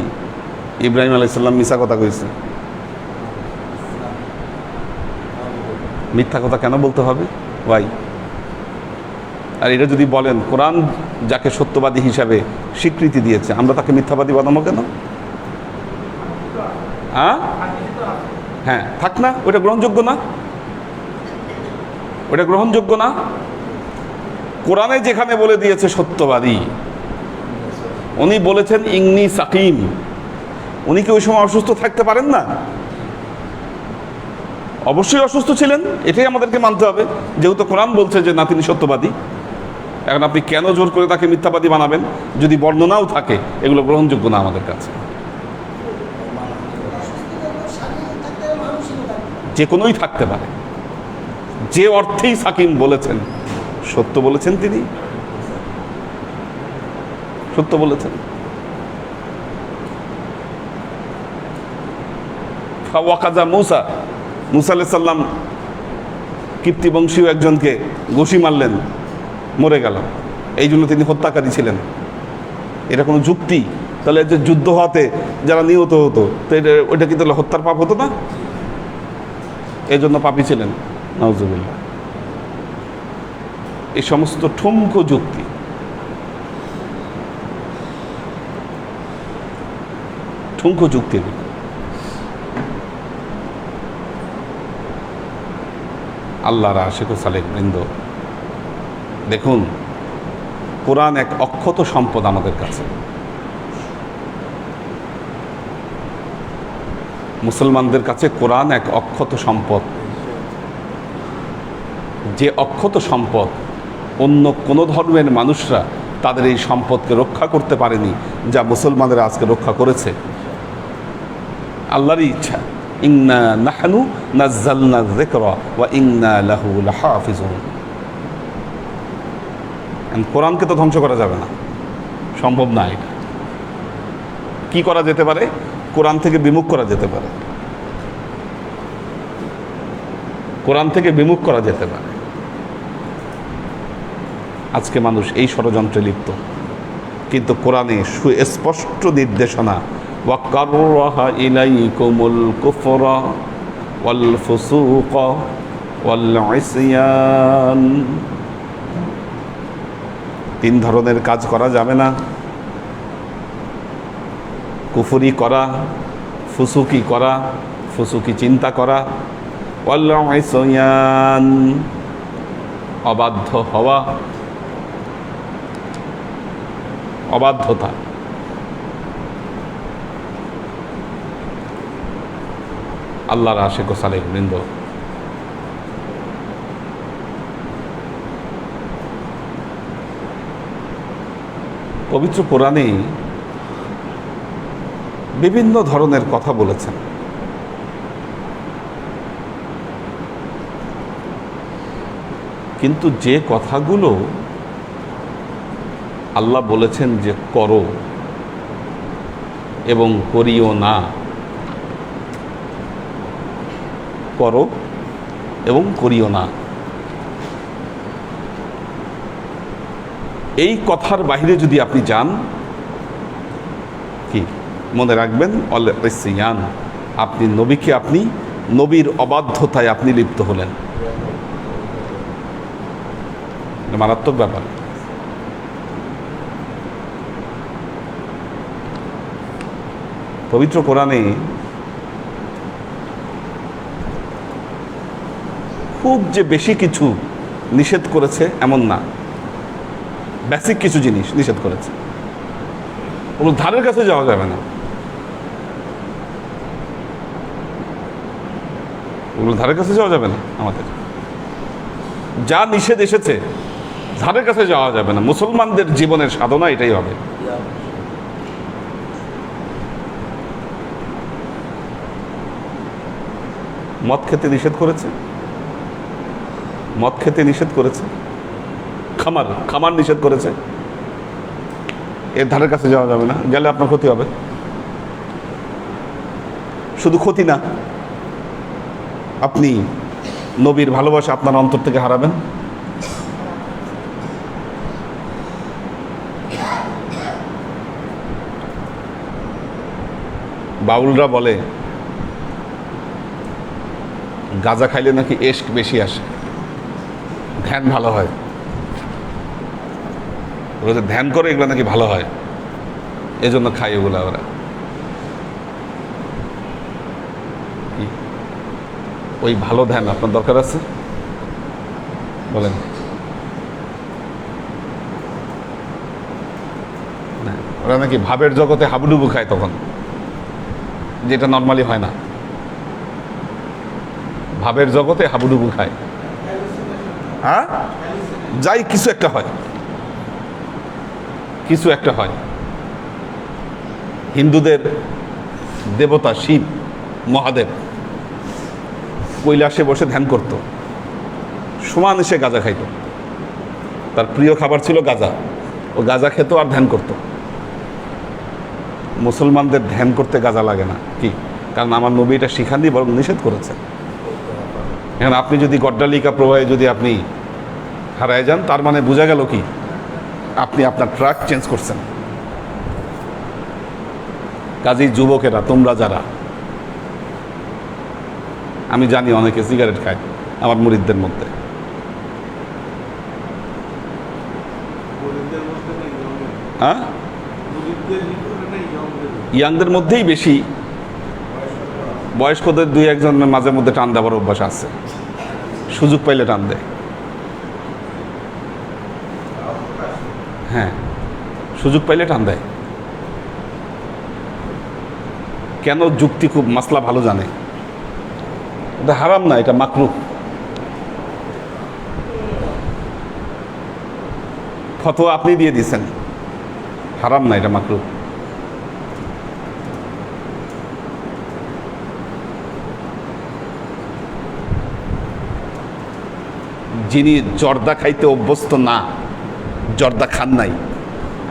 ইব্রাহিম আলাইহিস সালাম মিথ্যা কথা কইছে, মিথ্যা কথা কেন বলতে হবে ভাই? আর এটা যদি বলেন কোরআন যাকে সত্যবাদী হিসাবে স্বীকৃতি দিয়েছে, আমরা তাকে মিথ্যাবাদী বানাবো কেন? হ্যাঁ থাক না, ওটা গ্রহণযোগ্য না, ওটা গ্রহণযোগ্য না। কোরআনে যেখানে বলে দিয়েছে সত্যবাদী, উনি বলেছেন ইন্নী সাকিম, উনি কি ওই সময় অসুস্থ থাকতে পারেন না? অবশ্যই অসুস্থ ছিলেন, এটাই আমাদেরকে মানতে হবে, যেহেতু কোরআন বলছে যে না তিনি সত্যবাদী। এখন আপনি কেন জোর করে তাকে মিথ্যাবাদী বানাবেন? যদি বর্ণনাও থাকে, এগুলো গ্রহণযোগ্য না আমাদের কাছে। যে কোনোই থাকতে পারে, যে অর্থেই সাকিম বলেছেন, সত্য বলেছেন, তিনি সত্য বলেছেন। ফাওয়াকাজা মুসা, মুসা আলাইহিস সালাম কিপ্তি বংশীয় একজনকে ঘুষি মারলেন, মরে গেল, এই জন্য তিনি হত্যাকারী ছিলেন। এটা কোনো যুক্তি? তাহলে যে যুদ্ধ হওয়াতে যারা নিহত হতো, তো ওইটা কি তাহলে হত্যার পাপ হতো না? এই জন্য পাপী ছিলেন, নাউজুবিল্লাহ। এই সমস্ত ঠুনকো যুক্তি, ঠুনকো যুক্তি। আল্লাহর আশিক ও সালেক বৃন্দ, দেখুন কোরআন এক অক্ষত সম্পদ আমাদের কাছে। মুসলমানদের কাছে কোরআন এক অক্ষত সম্পদ, যে অক্ষত সম্পদ অন্য কোনো ধর্মের মানুষরা তাদের এই সম্পদকে রক্ষা করতে পারেনি, যা মুসলমানরা আজকে রক্ষা করেছে। আল্লাহরই ইচ্ছা, ইন্না নাহনু নাযালনা যিকরা ওয়া ইন্না লাহু লাহাফিজুন। কোরআনকে তো ধ্বংস করা যাবে না, সম্ভব না। এটা কি করা যেতে পারে? কোরআন থেকে বিমুখ করা যেতে পারে, কোরআন থেকে বিমুখ করা যেতে পারে। আজকে মানুষ এই ষড়যন্ত্রে লিপ্ত। কিন্তু কোরআনে সুস্পষ্ট নির্দেশনা, ওয়াকাররাহা ইলাইকুমুল কুফরা ওয়াল ফুসুকা ওয়াল ইসয়ান। 3 ধরনের কাজ করা যাবে না: কুফরি করা, ফুসুকি করা, ফুসুকি চিন্তা করা, ওয়াল ইসয়ান অবাধ্য হওয়া, অবাধ্যতা। আল্লাহর আশিক ও সালেহ বৃন্দ, পবিত্র কোরআনে বিভিন্ন ধরনের কথা বলেছেন। কিন্তু যে কথাগুলো আল্লাহ বলেছেন যে করো এবং করিও না, করো এবং করিও না, এই কথার বাইরে যদি আপনি যান, কি মনে রাখবেন, অল ইসয়ান, আপনি নবীকে, আপনি নবীর অবাধ্যতায় আপনি লিপ্ত হলেন। মারাত্মক ব্যাপার। পবিত্র কোরআনে খুব যে বেশি কিছু নিষেধ করেছে এমন না, বেসিক কিছু জিনিস নিষেধ করেছে, ওগুলো ধারের কাছে যাওয়া যাবে না, ওগুলো ধারের কাছে যাওয়া যাবে না। আমাদের যা নিষেধ এসেছে ধারের কাছে যাওয়া যাবে না। মুসলমানদের জীবনের সাধনা এটাই হবে। মদ খেতে নিষেধ করেছে, মদ খেতে নিষেধ করেছে, খামার নিষেধ করেছে, এর ধারের কাছে যাওয়া যাবে না, গেলে আপনার ক্ষতি হবে। শুধু ক্ষতি না, আপনি নবীর ভালোবাসা আপনার অন্তর থেকে হারাবেন। বাউলরা বলে গাঁজা খাইলে নাকি এশক বেশি আসে, ধ্যান ভালো হয়, ওরা যে ধ্যান করে এগুলো নাকি ভালো হয়, এজন্য খাই ওগুলা ওরা। ওই ভালো ধ্যান আপনার দরকার আছে? বলেন না, ওরা নাকি ভাবের জগতে হাবুডুবু খায় তখন, যেটা নর্মালি হয় না। ভাবের জগতে হাবুডুবু খায়, হ্যাঁ, যাই কিছু একটা হয়, কিছু একটা হয়। হিন্দুদের দেবতা শিব মহাদেব কৈলাসে বসে ধ্যান করত, সমান এসে গাঁজা খাইত, তার প্রিয় খাবার ছিল গাঁজা, ও গাঁজা খেত আর ধ্যান করত। মুসলমানদের ধ্যান করতে গাঁজা লাগে না, কি কারণ আমার নবী এটা শিখাননি, বরং নিষেধ করেছে। এখন আপনি যদি গড্ডালিকা প্রবাহে যদি আপনি হারায় যান, তার মানে বোঝা গেল কি আপনি আপনার ট্রাক চেঞ্জ করছেন। কাজেই যুবকেরা, তোমরা যারা, আমি জানি অনেকে সিগারেট খায় আমার মুরিদদের মধ্যে, হ্যাঁ, ইয়াংদের মধ্যেই বেশি, বয়স্কদের 2-1জনের মাঝে মধ্যে টান দেওয়ার অভ্যাস আছে, সুযোগ পাইলে টান দেয়। হ্যাঁ, সুযোগ পাইলে টান দেয়। কেন? যুক্তি খুব, মাসলা ভালো জানে। এটা হারাম না, এটা মাকরুহ। ফতোয়া আপনি দিয়ে দিয়েছেন, হারাম না, এটা মাকরুহ। যিনি জর্দা খাইতে অভ্যস্ত না, জর্দা খান নাই,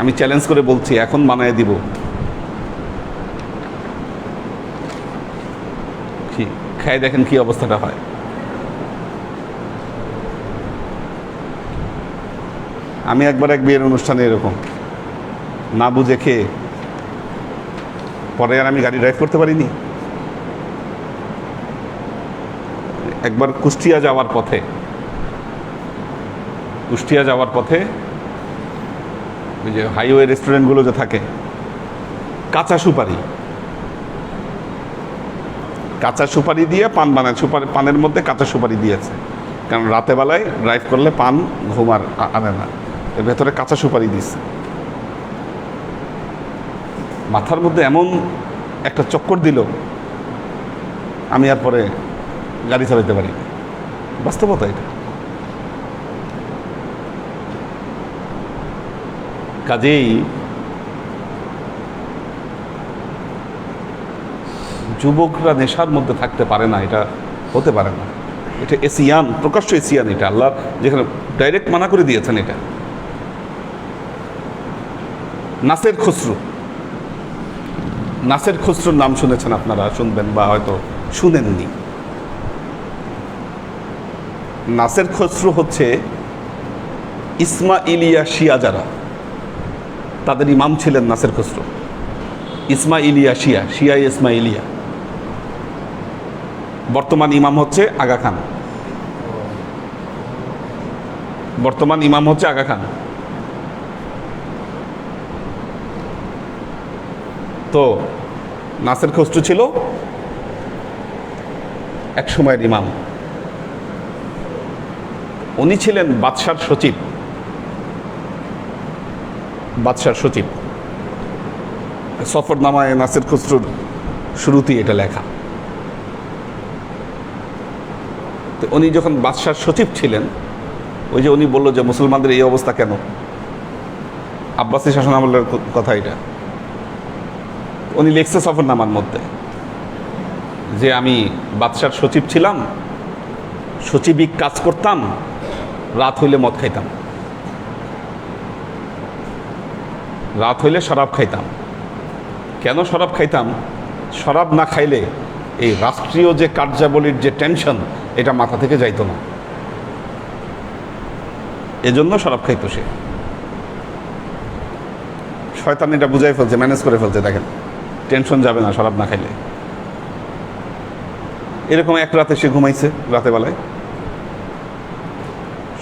আমি চ্যালেঞ্জ করে বলছি, এখন বানায় দিব, খাই দেখেন কি অবস্থাটা হয়। আমি একবার এক বিয়ের অনুষ্ঠানে এরকম না বুঝে খেয়ে পরে আর আমি গাড়ি ড্রাইভ করতে পারিনি। একবার কুষ্টিয়া যাওয়ার পথে ওই যে হাইওয়ে রেস্টুরেন্টগুলো যে থাকে, কাঁচা সুপারি দিয়ে পান বানায়, পানের মধ্যে কাঁচা সুপারি দিয়েছে, কারণ রাতে বেলায় ড্রাইভ করলে পান ঘুম আর আনে না, এর ভেতরে কাঁচা সুপারি দিচ্ছে। মাথার মধ্যে এমন একটা চক্কর দিল, আমি আর পরে গাড়ি চালাতে পারি। বাস্তবতা এটা। কাজেই যুবকরা নেশার মধ্যে থাকতে পারে না, এটা হতে পারে না। এটা এসিয়ান, প্রকাশ্য এসিয়ান। এটা আল্লাহ যেখানে ডাইরেক্ট মানা করে দিয়েছেন। এটা নাসের খসরুর নাম শুনেছেন আপনারা, শুনবেন বা হয়তো শুনেননি। নাসের খসরু হচ্ছে ইসমাইলিয়া শিয়া, যারা তাদের ইমাম ছিলেন নাসের খসরু। ইসমাইলিয়া শিয়া ইসমাইলিয়া। বর্তমান ইমাম হচ্ছে আগা খান। তো নাসের খসরু ছিল এক সময়ের ইমাম। উনি ছিলেন বাদশার সচিব। সফরনামায় নাসের খসরুর শুরুতেই এটা লেখা। তো উনি যখন বাদশার সচিব ছিলেন, ওই যে উনি বলল যে মুসলমানদের এই অবস্থা কেন, আব্বাসী শাসনামলের কথা এটা। উনি লিখছে সফরনামার মধ্যে যে আমি বাদশার সচিব ছিলাম, সচিবিক কাজ করতাম, রাত হইলে মদ খাইতাম, রাত হইলে শরাব খাইতাম। কেন শরাব খাইতাম? শরাব না খাইলে এই রাষ্ট্রীয় যে কার্যাবলীর যে টেনশন, এটা মাথা থেকে যাইতো না, এজন্য শরাব খাইতো সে। শয়তান এটা বুঝাই ফেলছে, ম্যানেজ করে ফেলছে। দেখেন, টেনশন যাবে না শরাব না খাইলে। এরকম এক রাতে সে ঘুমাইছে, রাতে বেলায়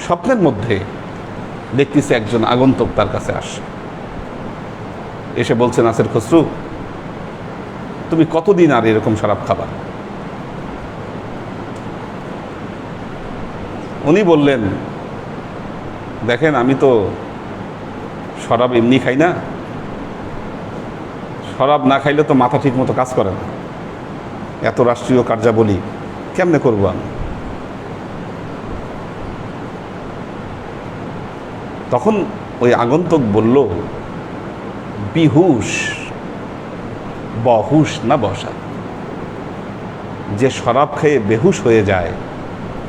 স্বপ্নের মধ্যে দেখতেছে একজন আগন্তুক তার কাছে এসে বলছে, নাসের খসরু, তুমি কতদিন আর এরকম শরাব খাবা? উনি বললেন, দেখেন আমি তো শরাব এমনি খাই না, শরাব না খাইলে তো মাথা ঠিক মতো কাজ করে না, এত রাষ্ট্রীয় কার্যাবলী কেমনে করবো আমি? তখন ওই আগন্তুক বলল, বিহুশ, বহুশ না বসা, যে শরাব খেয়ে বেহুশ হয়ে যায়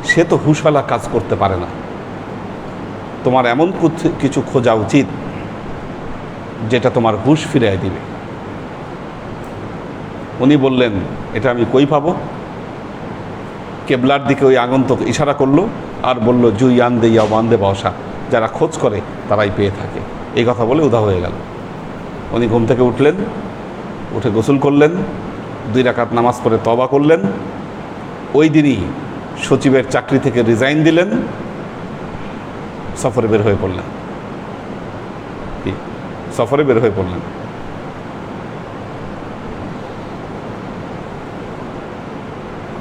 সে তো হুশওয়ালা কাজ করতে পারে না। তোমার এমন কিছু খোঁজা উচিত যেটা তোমার হুশ ফিরিয়ে দিবে। উনি বললেন, এটা আমি কই পাবো? কেবলার দিকে ওই আগন্তুক ইশারা করলো আর বলল, জুই আন্দে ইয়া বান্দে বসা, যারা খোঁজ করে তারাই পেয়ে থাকে। এই কথা বলে উদা হয়ে গেল। উনি ঘুম থেকে উঠলেন, উঠে গোসল করলেন, 2 রাকাত নামাজ পড়ে তওবা করলেন। ওই দিনই সচিবের চাকরি থেকে রিজাইন দিলেন, সফরে বের হয়ে পড়লেন।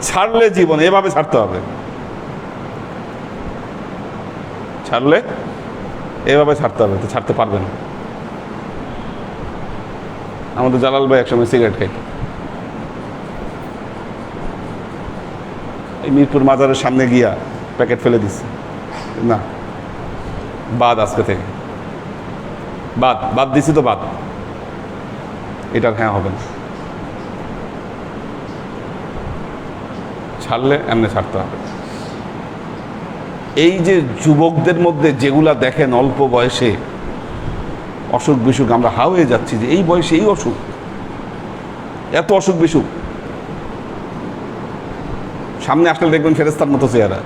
ছাড়লে জীবন এভাবে ছাড়তে হবে, তো ছাড়তে পারবেন। আমাদের জালাল ভাই একসময় সিগারেট খাইত, এই মিরপুর মাজারের সামনে গিয়া প্যাকেট ফেলে দিচ্ছে। না, বাদ, আজকে থেকে বাদ দিছি তো বাদ, এটার হ্যাঁ হবে না। ছাড়লে এমনি ছাড়তে হবে। এই যে যুবকদের মধ্যে যেগুলা দেখেন অল্প বয়সে অসুখ বিসুখ, আমরা হা হয়ে যাচ্ছি যে এই বয়সে এই অসুখ, এত অসুখ বিসুখ। সামনে আসলে দেখবেন ফেরেস্তার মতো চেহারা।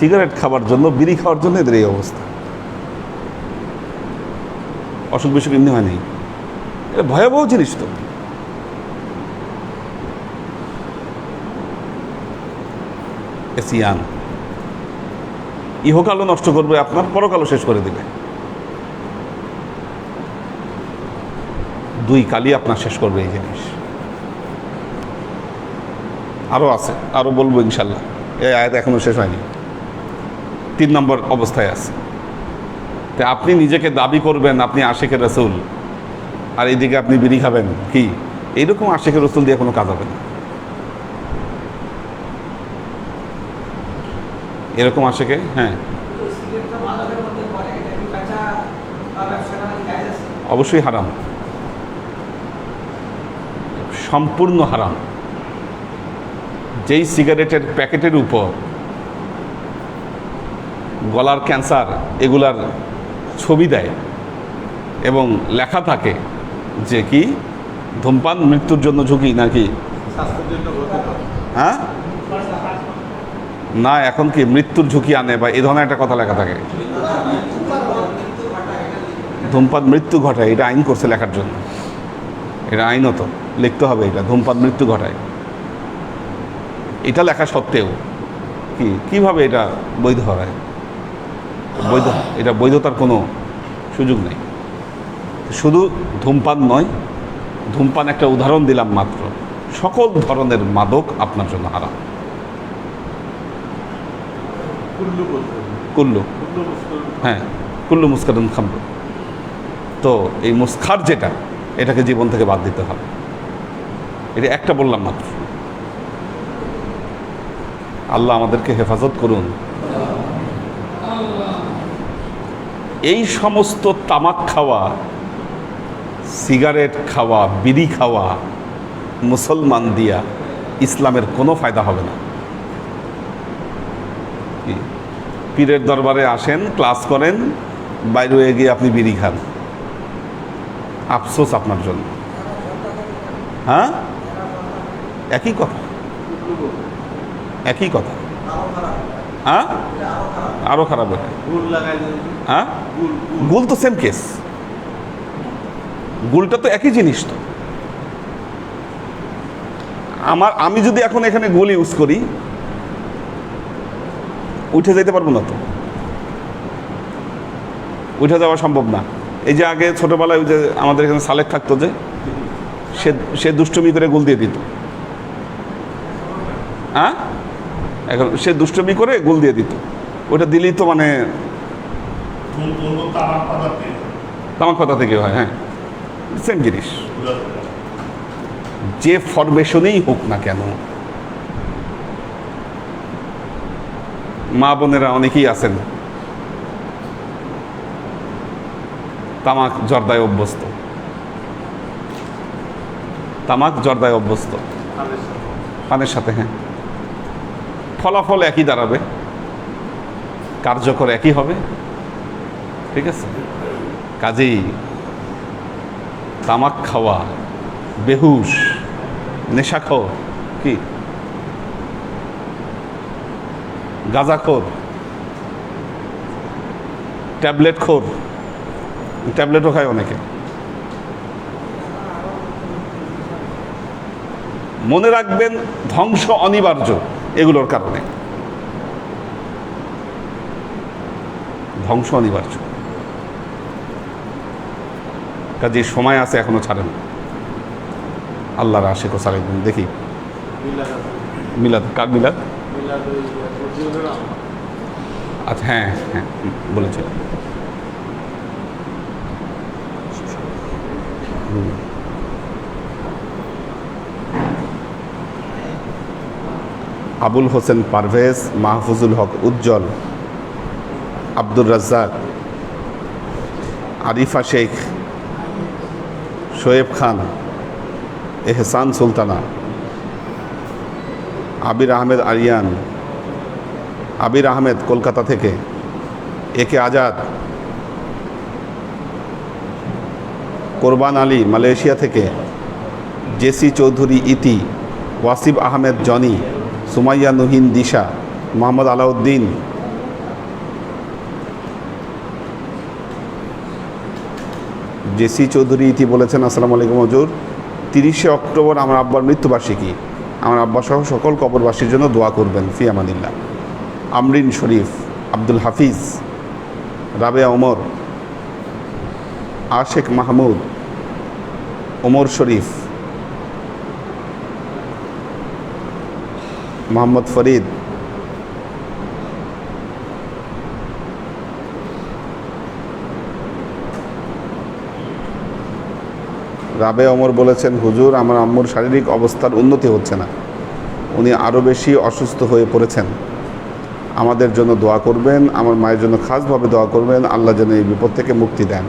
সিগারেট খাওয়ার জন্য, বিড়ি খাওয়ার জন্য এদের এই অবস্থা। অসুখ বিসুখ এমনি হয় নাই, এটা ভয়াবহ জিনিস তো। এসিয়ান ইহকালও নষ্ট করবে আপনার, পরকালও শেষ করে দিবে। দুই কালই আপনার শেষ করবে এই জিনিস। আরও আছে, আরও বলবো ইনশাল্লাহ। এই আয়াত এখনো শেষ হয়নি, 3 নম্বর অবস্থায় আছে। তা আপনি নিজেকে দাবি করবেন আপনি আশিকের রাসূল, আর এইদিকে আপনি বিড়ি খাবেন, কি এইরকম আশিকের রাসূল দিয়ে কোনো কাজ হবে না। এরকম আশিকে, হ্যাঁ অবশ্যই হারাম, সম্পূর্ণ হারাম। যেই সিগারেটের প্যাকেটের উপর গলার ক্যান্সার এগুলার ছবি দেয় এবং লেখা থাকে যে কি ধূমপান মৃত্যুর জন্য ঝুঁকি নাকি, স্বাস্থ্যের জন্য ক্ষতিকর। হ্যাঁ না, এখন কি মৃত্যুর ঝুঁকি আনে বা এই ধরনের একটা কথা লেখা থাকে। ধূমপান মৃত্যু ঘটায়, এটা আইন করছে লেখার জন্য, এটা আইনত লিখতে হবে, এটা ধূমপান মৃত্যু ঘটায়। এটা লেখা সত্ত্বেও কিভাবে এটা বৈধ হয়? বৈধ, এটা বৈধতার কোনো সুযোগ নেই। শুধু ধূমপান নয়, ধূমপান একটা উদাহরণ দিলাম মাত্র, সকল ধরনের মাদক আপনার জন্য হারাম। কুল্লু বলতে হবে। কুল্লু, কুল্লু মুস্কুল। হ্যাঁ কুল্লু মুস্কারুন খামর। তো এই মুস্কার যেটা, এটাকে জীবন থেকে বাদ দিতে হবে। এটা একটা বললাম মাত্র। আল্লাহ আমাদেরকে হেফাজত করুন। এই সমস্ত তামাক খাওয়া, সিগারেট খাওয়া, বিড়ি খাওয়া মুসলমান দিয়া ইসলামের কোনো ফায়দা হবে না। কি? পীরের দরবারে আসেন, ক্লাস করেন, বাইরে হয়ে গিয়ে আপনি বিড়ি খান, আফসোস আপনার জন্য। হ্যাঁ একই কথা, একই কথা। হ্যাঁ আরও খারাপ এটা। গুল লাগাই দেবে। হ্যাঁ গুল গুল। গুল তো সেম কেস, গুলটা তো একই জিনিস তো। আমি যদি এখন এখানে গুল ইউজ করি, উঠে যেতে পারবো না তো, উঠে যাওয়া সম্ভব না। এই যে আগে ছোটবেলায় ওই যে আমাদের এখানে সালেক থাকতো, যে সে দুষ্টমি করে গুল দিয়ে দিত। হ্যাঁ এখন সে দুষ্টমি করে গুল দিয়ে দিত, ওটা দিলেই তো মানে তামাক পাতা থেকে হয়। হ্যাঁ সেম জিনিস, যে ফরমেশনেই হোক না কেন। মা বোনেরা অনেকেই আছেন তামাক জর্দায় অভ্যস্ত, তামাক জর্দায় অভ্যস্ত, পানের সাথে। হ্যাঁ ফলাফল একই দাঁড়াবে, কার্যকর একই হবে, ঠিক আছে। কাজেই তামাক খাওয়া, বেহুশ, নেশাখোর, কি গাঁজাখোর, ট্যাবলেট খোর, ট্যাবলেটও খায় অনেকে। মনে রাখবেন ধ্বংস অনিবার্য এগুলোর কারণে, ধ্বংস অনিবার্য। কাজে সময় আছে, এখনো ছাড়েন। আল্লাহর আশিক ও সালেহিন। দেখি মিলাদ, কার মিলাদ? আচ্ছা হ্যাঁ হ্যাঁ বলেছে। আবুল হোসেন পারভেজ, মাহফুজুল হক উজ্জ্বল, আব্দুর রাজ্জাক, আরিফা শেখ, শোয়েব খান, এহসান সুলতানা, আবির আহমেদ আরিয়ান, আবির আহমেদ কলকাতা থেকে, একে আজাদ, কোরবান আলী মালয়েশিয়া থেকে, জেসি চৌধুরী ইতি, ওয়াসিব আহমেদ জনি, সুমাইয়া নুহিন দিশা, মোহাম্মদ আলাউদ্দিন, জেসি চৌধুরী ইতি বলেছেন, আসসালামু আলাইকুম হুজুর, 30শে অক্টোবর আমার আব্বার মৃত্যুবার্ষিকী, আমার আব্বা সহ সকল কবরবাসীর জন্য দোয়া করবেন, ফি আমানিল্লাহ। আমরিন শরীফ, আব্দুল হাফিজ, রাবেয়া ওমর, আশেক মাহমুদ, ওমর শরীফ, মোহাম্মদ ফরিদ, রাবে ওমর বলেছেন, হুজুর আমার আম্মুর শারীরিক অবস্থার উন্নতি হচ্ছে না, উনি আরও বেশি অসুস্থ হয়ে পড়েছেন, আমাদের জন্য দোয়া করবেন, আমার মায়ের জন্য খাসভাবে দোয়া করবেন, আল্লাহ যেন এই বিপদ থেকে মুক্তি দেন,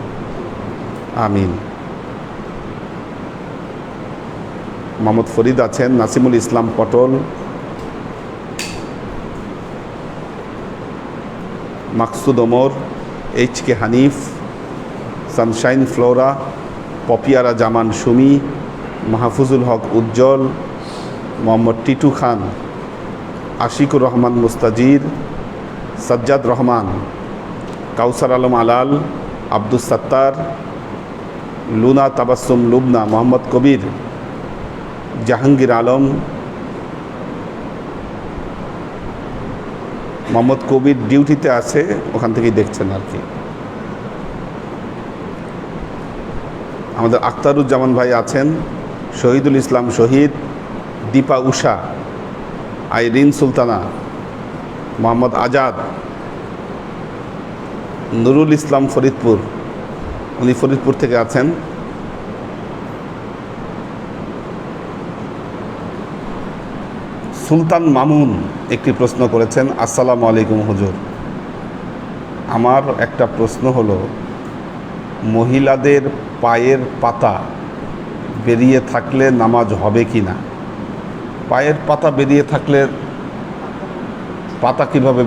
আমিন। মোহাম্মদ ফরিদ আছেন, Nasimul Islam Patol, Maksud Omar, H K Hanif, Sunshine Flora, Popiara Zaman Sumi, Mahfuzul Haque Ujjal, Mohammad Titu Khan, Ashiqur Rahman Mustajir, Sajjad Rahman, Kawsar Alam Alal, Abdus Sattar, Luna Tabassum Lubna, Mohammad Kabir, Jahangir Alam, Mohammad Kabir ডিউটিতে আছে, ওখান থেকেই দেখছেন আর কি। আমাদের আখতারুজ্জামান ভাই আছেন, শহীদুল ইসলাম শহীদ, দীপা উষা, আইরিন সুলতানা, মোহাম্মদ আজাদ, নুরুল ইসলাম ফরিদপুর, উনি ফরিদপুর থেকে আছেন। সুলতান মামুন একটি প্রশ্ন করেছেন, আসসালামু আলাইকুম হুজুর, আমার একটা প্রশ্ন হলো, মহিলাদের পায়ের পাতা বেরিয়ে থাকলে নামাজ হবে কি না? পায়ের পাতা বেরিয়ে থাকলে পাতা কীভাবে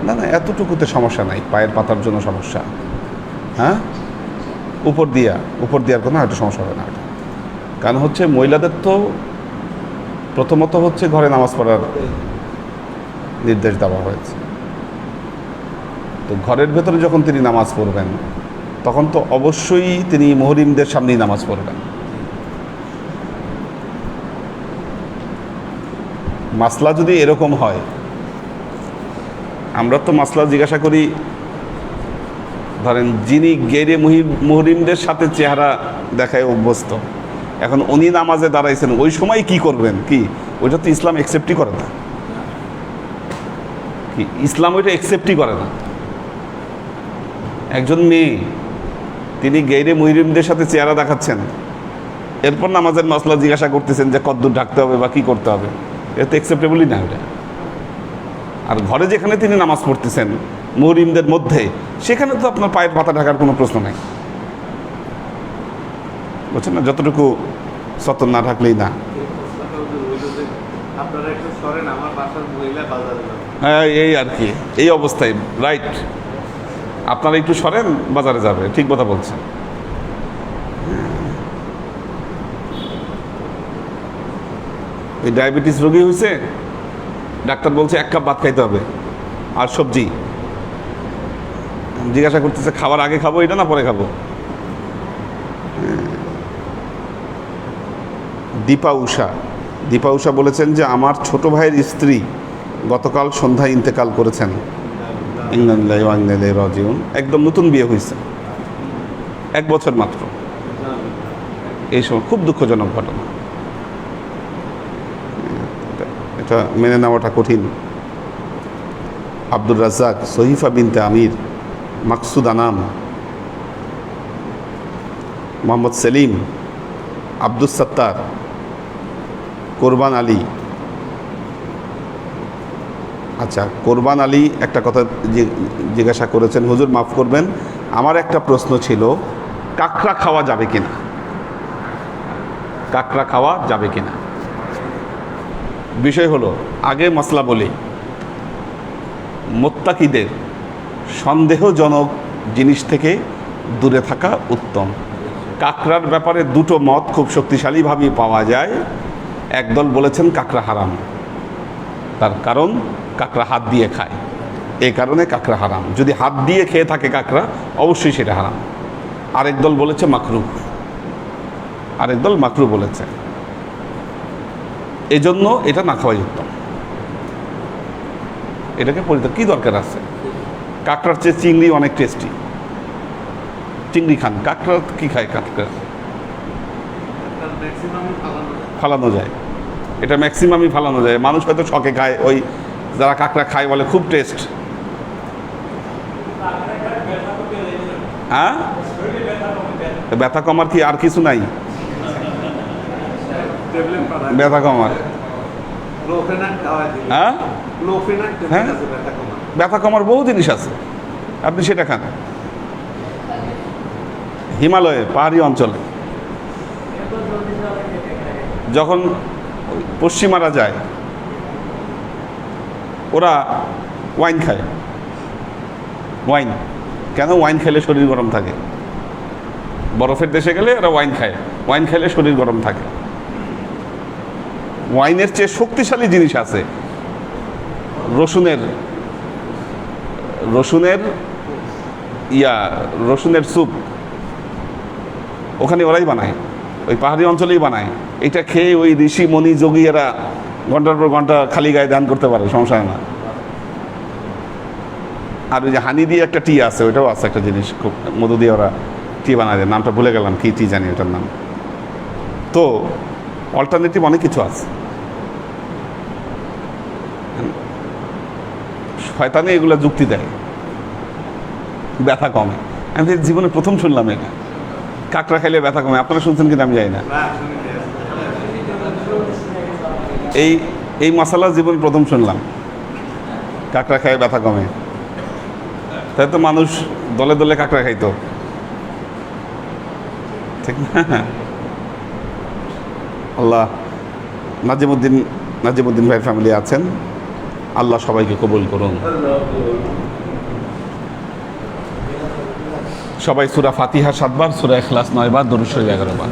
না না, এতটুকুতে সমস্যা নাই, পায়ের পাতার জন্য সমস্যা, হ্যাঁ উপর দিয়ার কোনো একটা সমস্যা হবে না। কারণ হচ্ছে মহিলাদের তো প্রথমত হচ্ছে ঘরে নামাজ পড়ার নির্দেশ দেওয়া হয়েছে, তো ঘরের ভেতরে যখন তিনি নামাজ পড়বেন তখন তো অবশ্যই তিনি মুহরিমদের সামনেই নামাজ পড়বেন। মাসলা যদি এরকম হয়, আমরা তো মাসলা জিজ্ঞাসা করি, ধরেন যিনি গেরে মুহরিমদের সাথে চেহারা দেখায় অভ্যস্ত, এখন উনি নামাজে দাঁড়াইছেন, ওই সময় কি করবেন? কি ওইটা তো ইসলাম অ্যাকসেপ্টই করে না, কি ইসলাম ওইটা অ্যাকসেপ্টই করে না। একজন মেয়ে তিনি গেরে মুহরিমদের সাথে চেহারা দেখাচ্ছেন, এরপর নামাজের মাসলা জিজ্ঞাসা করতেছেন যে কদ্দূর ঢাকতে হবে বা কী করতে হবে, এটা তো অ্যাকসেপ্টেবলই না ওটা। আর ঘরে যেখানে তিনি নামাজ পড়তেছেন মুহরিমদের মধ্যে, সেখানে তো আপনার পায়ের পাতা ঢাকার কোনো প্রশ্ন নাই, বুঝছেন না? যতটুকু সতর না ঢাকলেই না। হ্যাঁ, এই আর কি, এই অবস্থায় রাইট, আপনারা একটু সরেন, বাজারে যাবে, ঠিক কথা বলছেন। এই ডায়াবেটিস রোগী হয়েছে, ডাক্তার বলছে 1 কাপ ভাত খাইতে হবে আর সবজি, জিজ্ঞাসা করতেছে খাবার আগে খাবো এটা না পরে খাবো? দীপা উষা বলেছেন যে আমার ছোট ভাইয়ের স্ত্রী গতকাল সন্ধ্যায় ইন্তেকাল করেছেন, একদম নতুন বিয়ে হয়েছে, 1 বছর মাত্র, এই সময় খুব দুঃখজনক ঘটনা, এটা মেনে নেওয়াটা কঠিন। আব্দুর রাজ্জাক, সহিফা বিনতে আমির, মাকসুদ আনাম, মোহাম্মদ সেলিম, আব্দুস সাত্তার, কোরবান আলী। আচ্ছা, কোরবান আলী একটা কথা জিজ্ঞাসা করেছেন, হুজুর মাফ করবেন, আমার একটা প্রশ্ন ছিল, কাঁকড়া খাওয়া যাবে কিনা? কাঁকড়া খাওয়া যাবে কিনা? বিষয় হলো, আগে মাসলা বলি, মুত্তাকিদের সন্দেহজনক জিনিস থেকে দূরে থাকা উত্তম। কাঁকড়ার ব্যাপারে 2টো মত খুব শক্তিশালীভাবে পাওয়া যায়। একদল বলেছেন কাঁকড়া হারাম, তার কারণ কাঁকড়া হাত দিয়ে খায়, এই কারণে কাঁকড়া হারাম। যদি হাত দিয়ে খেয়ে থাকে কাঁকড়া, অবশ্যই সেটা হারাম। আরেক দল বলেছে মাকরু, আরেক দল মাকরু বলেছে, এই জন্য এটা না খাওয়াই উত্তম। এটাকে পরিত্যাগ, কী দরকার আছে? কাঁকড়ার চেয়ে চিংড়ি অনেক টেস্টি, চিংড়ি খান। কাঁকড়া কি খায়? কাঁকড়া ফালানো যায়, এটা ম্যাক্সিমামই ফালানো যায়। মানুষ হয়তো শখে খায়, ওই যারা কাঁকড়া খায় বলে খুব টেস্ট। হ্যাঁ, ব্যথা কমার কি আর কিছু নাই? ব্যথা কমার, হ্যাঁ হ্যাঁ, ব্যথা কমার বহু জিনিস আছে, আপনি সেটা খান। হিমালয়ে পাহাড়ি অঞ্চলে যখন পশ্চিমারা যায়, ওরা ওয়াইন খায়। ওয়াইন কেন? ওয়াইন খেলে শরীর গরম থাকে। বরফের দেশে গেলে ওরা ওয়াইন খায়, ওয়াইন খেলে শরীর গরম থাকে। ওয়াইনের চেয়ে শক্তিশালী জিনিস আছে, রসুনের রসুনের স্যুপ, ওখানে ওরাই বানায়, ওই পাহাড়ি অঞ্চলেই বানায়। এটা খেয়ে ওই ঋষি মণি যোগীরা ঘন্টার পর ঘন্টা খালি গায়ে ধ্যান করতে পারে, সমস্যা হয় না। আর ওই যে হানি দিয়ে একটা টি আছে, ওইটাও আছে একটা জিনিস, খুব মধু দিয়ে ওরা টি বানায়, নামটা ভুলে গেলাম, কী টি জানি ওটার নাম। তো অল্টারনেটিভ অনেক কিছু আছে। শয়তানি এগুলো যুক্তি দেয়, ব্যথা কমে। আমি তো জীবনে প্রথম শুনলাম এটা, কাঁকড়া খাইলে ব্যথা কমে। আপনারা শুনছেন কিনা আমি জানি না। এই মশালা জীবনে প্রথম শুনলাম, কাঁকড়া খায় ব্যথা কমে। তাই তো মানুষ দলে দলে কাঁকড়া খাইতো, ঠিক না? আল্লাহ, নাজিমুদ্দিন ভাইয়ের ফ্যামিলি আছেন, আল্লাহ সবাইকে কবুল করুন। সবাই সূরা ফাতিহা 7 বার, সূরা ইখলাস 9 বার, দরুদ শরীফ 11 বার।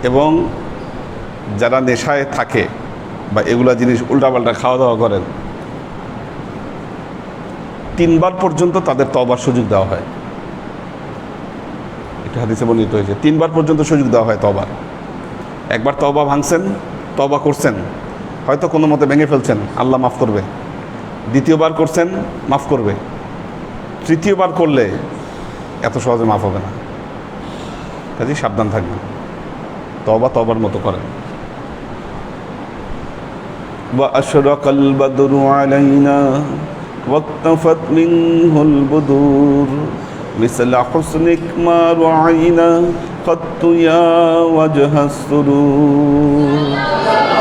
এবং যারা নেশায় থাকে বা এগুলা জিনিস উল্টাপাল্টা খাওয়া দাওয়া করেন, 3 বার পর্যন্ত তাদের তওবার সুযোগ দেওয়া হয়। এটা হাদিসে বর্ণিত হয়েছে, 3 বার পর্যন্ত সুযোগ দেওয়া হয় তওবার। একবার তওবা ভাঙছেন, তওবা করছেন, হয়তো কোনো মতে ভেঙে ফেলছেন, আল্লাহ মাফ করবে। দ্বিতীয়বার করছেন, মাফ করবে। তৃতীয়বার করলে এত সহজে মাফ হবে না, কাজেই সাবধান থাকবেন। তওবার মতো করেন। وأشرق البدر علينا واقتفت منه البدور مثل حسنك ما رعينا قط يا وجه السرور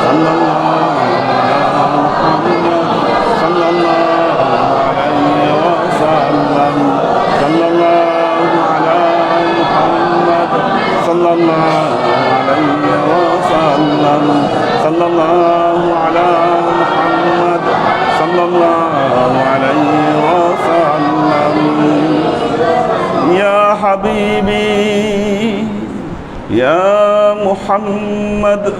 صلى الله صلى الله عليه وسلم صلى الله على محمد صلى الله عليه وسلم صلى الله على محمد صلى الله عليه وسلم يا حبيبي يا محمد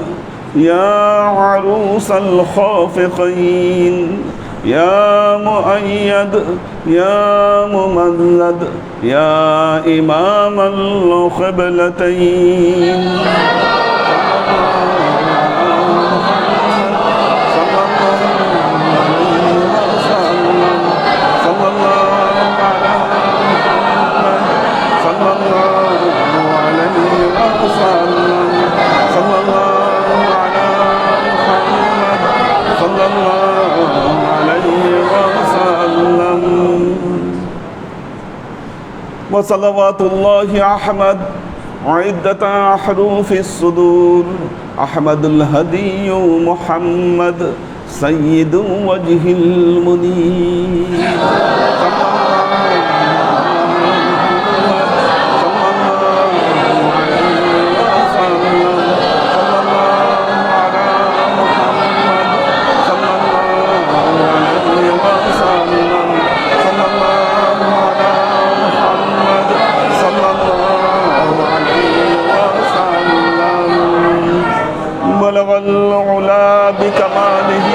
يا عروس الخافقين يا مؤيد يا ممجد يا إمام القبلتين وصلوات الله أحمد عدة حروف الصدور أحمد الهدي محمد سيد وجه المنير بلغ العلا بكماله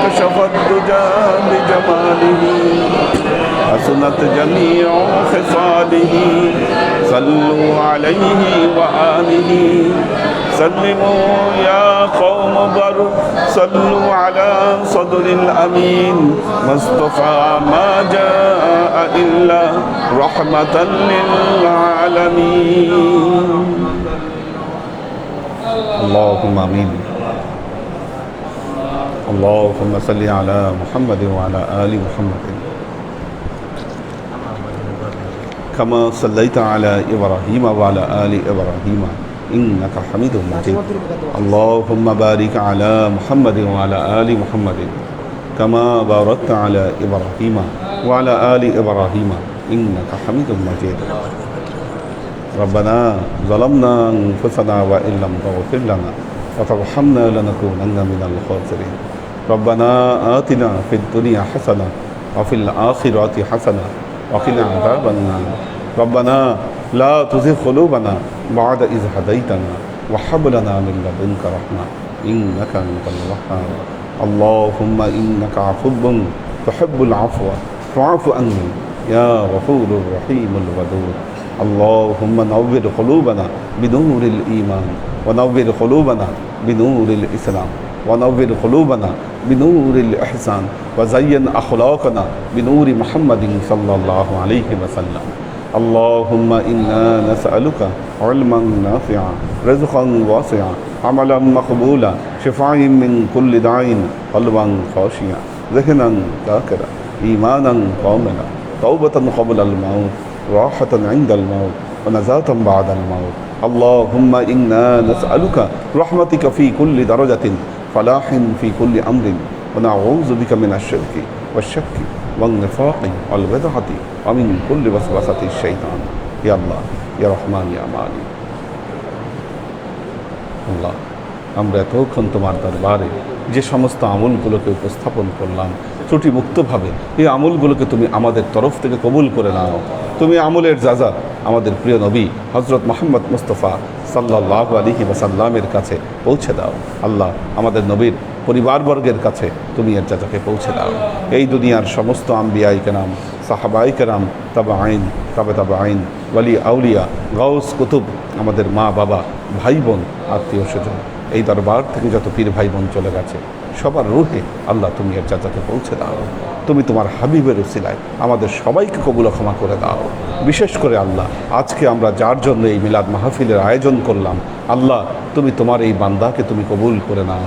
كشف الدجى بجماله حسنت جميع خصاله صلوا عليه وآله سلموا يا قوم بر صلوا على صدر الأمين مصطفى ما جاء إلا رحمة للعالمين اللهم آمين اللهم صل على محمد وعلى آل محمد كما صليت على إبراهيم وعلى آل إبراهيم إنك حميد مجيد اللهم بارك على محمد وعلى آل محمد كما باركت على إبراهيم وعلى آل إبراهيم إنك حميد مجيد ربنا ظلمنا أنفسنا وإن لم تغفر لنا وترحمنا لنكونن من الخاسرين ربنا آتنا في الدنيا حسنة وفي الآخرة حسنة وقنا عذاب النار ربنا لا تزغ قلوبنا بعد إذ هديتنا وهب لنا من لدنك رحمة إنك أنت الوهاب اللهم إنك عفو تحب العفو فاعف عني يا غفور الرحيم الودود اللهم نور قلوبنا بنور الإيمان ونور قلوبنا بنور الإسلام ونور قلوبنا بنور الإحسان وزين أخلاقنا بنور محمد صلى الله عليه وسلم اللهم إنا نسألك علما نافعا رزقا واسعا عملا مقبولا شفاء من كل داء قلبا خاشعا ذهنا ذاكرا إيمانا كاملا توبة قبل الموت راحة عند الموت ونزاة بعد الموت اللهم إنا نسألك رحمتك في كل درجة فلاح في كل أمر ونعوذ بك من الشرك والشك والنفاق والبدعة ومن كل وسوسة الشيطان يا الله يا رحمن يا مالك আল্লাহ আমরা এতক্ষণ তোমার দরবারে যে সমস্ত আমলগুলোকে উপস্থাপন করলাম ত্রুটি মুক্তভাবে এই আমলগুলোকে তুমি আমাদের তরফ থেকে কবুল করে নাও তুমি আমলের যাজা আমাদের প্রিয় নবী হজরত মোহাম্মদ মুস্তফা সাল্লাল্লাহু আলাইহি ওয়াসাল্লামের কাছে পৌঁছে দাও আল্লাহ আমাদের নবীর পরিবারবর্গের কাছে তুমি এর যাজাকে পৌঁছে দাও এই দুনিয়ার সমস্ত আম্বিয়াই কেরাম সাহাবাই কেরাম তাবা আইন তাবে আইন ওয়ালি আউলিয়া গাউস কুতুব আমাদের মা বাবা ভাই বোন আত্মীয় স্বজন এই দরবার থেকে যত পীর ভাই বোন চলে গেছে সবার রূহে আল্লাহ তুমি এর যাজাকে পৌঁছে দাও তুমি তোমার হাবিবের উসিলায় আমাদের সবাইকে কবুল ক্ষমা করে দাও বিশেষ করে আল্লাহ আজকে আমরা যার জন্য এই মিলাদ মাহফিলের আয়োজন করলাম আল্লাহ তুমি তোমার এই বান্দাকে তুমি কবুল করে নাও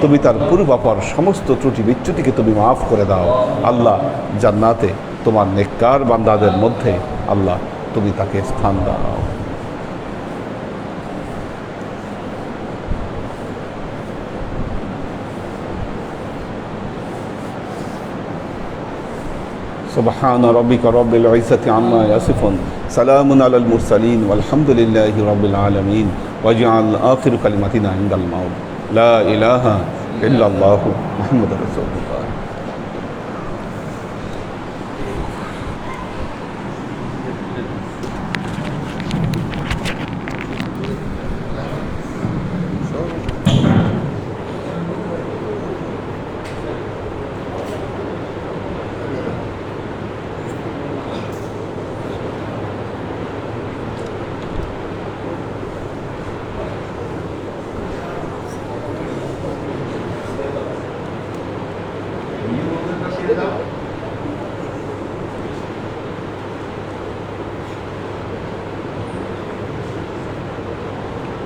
তুমি তার পূর্বাপর সমস্ত ত্রুটি বিচ্যুতিকে তুমি মাফ করে দাও আল্লাহ জান্নাতে তোমার নেককার বান্দাদের মধ্যে আল্লাহ তুমি তাকে স্থান দাও سبحان ربك رب العزة عما يصفون سلام على المرسلين والحمد لله رب العالمين واجعل آخر كلمتنا عند الموت لا إله إلا الله محمد رسول الله দাও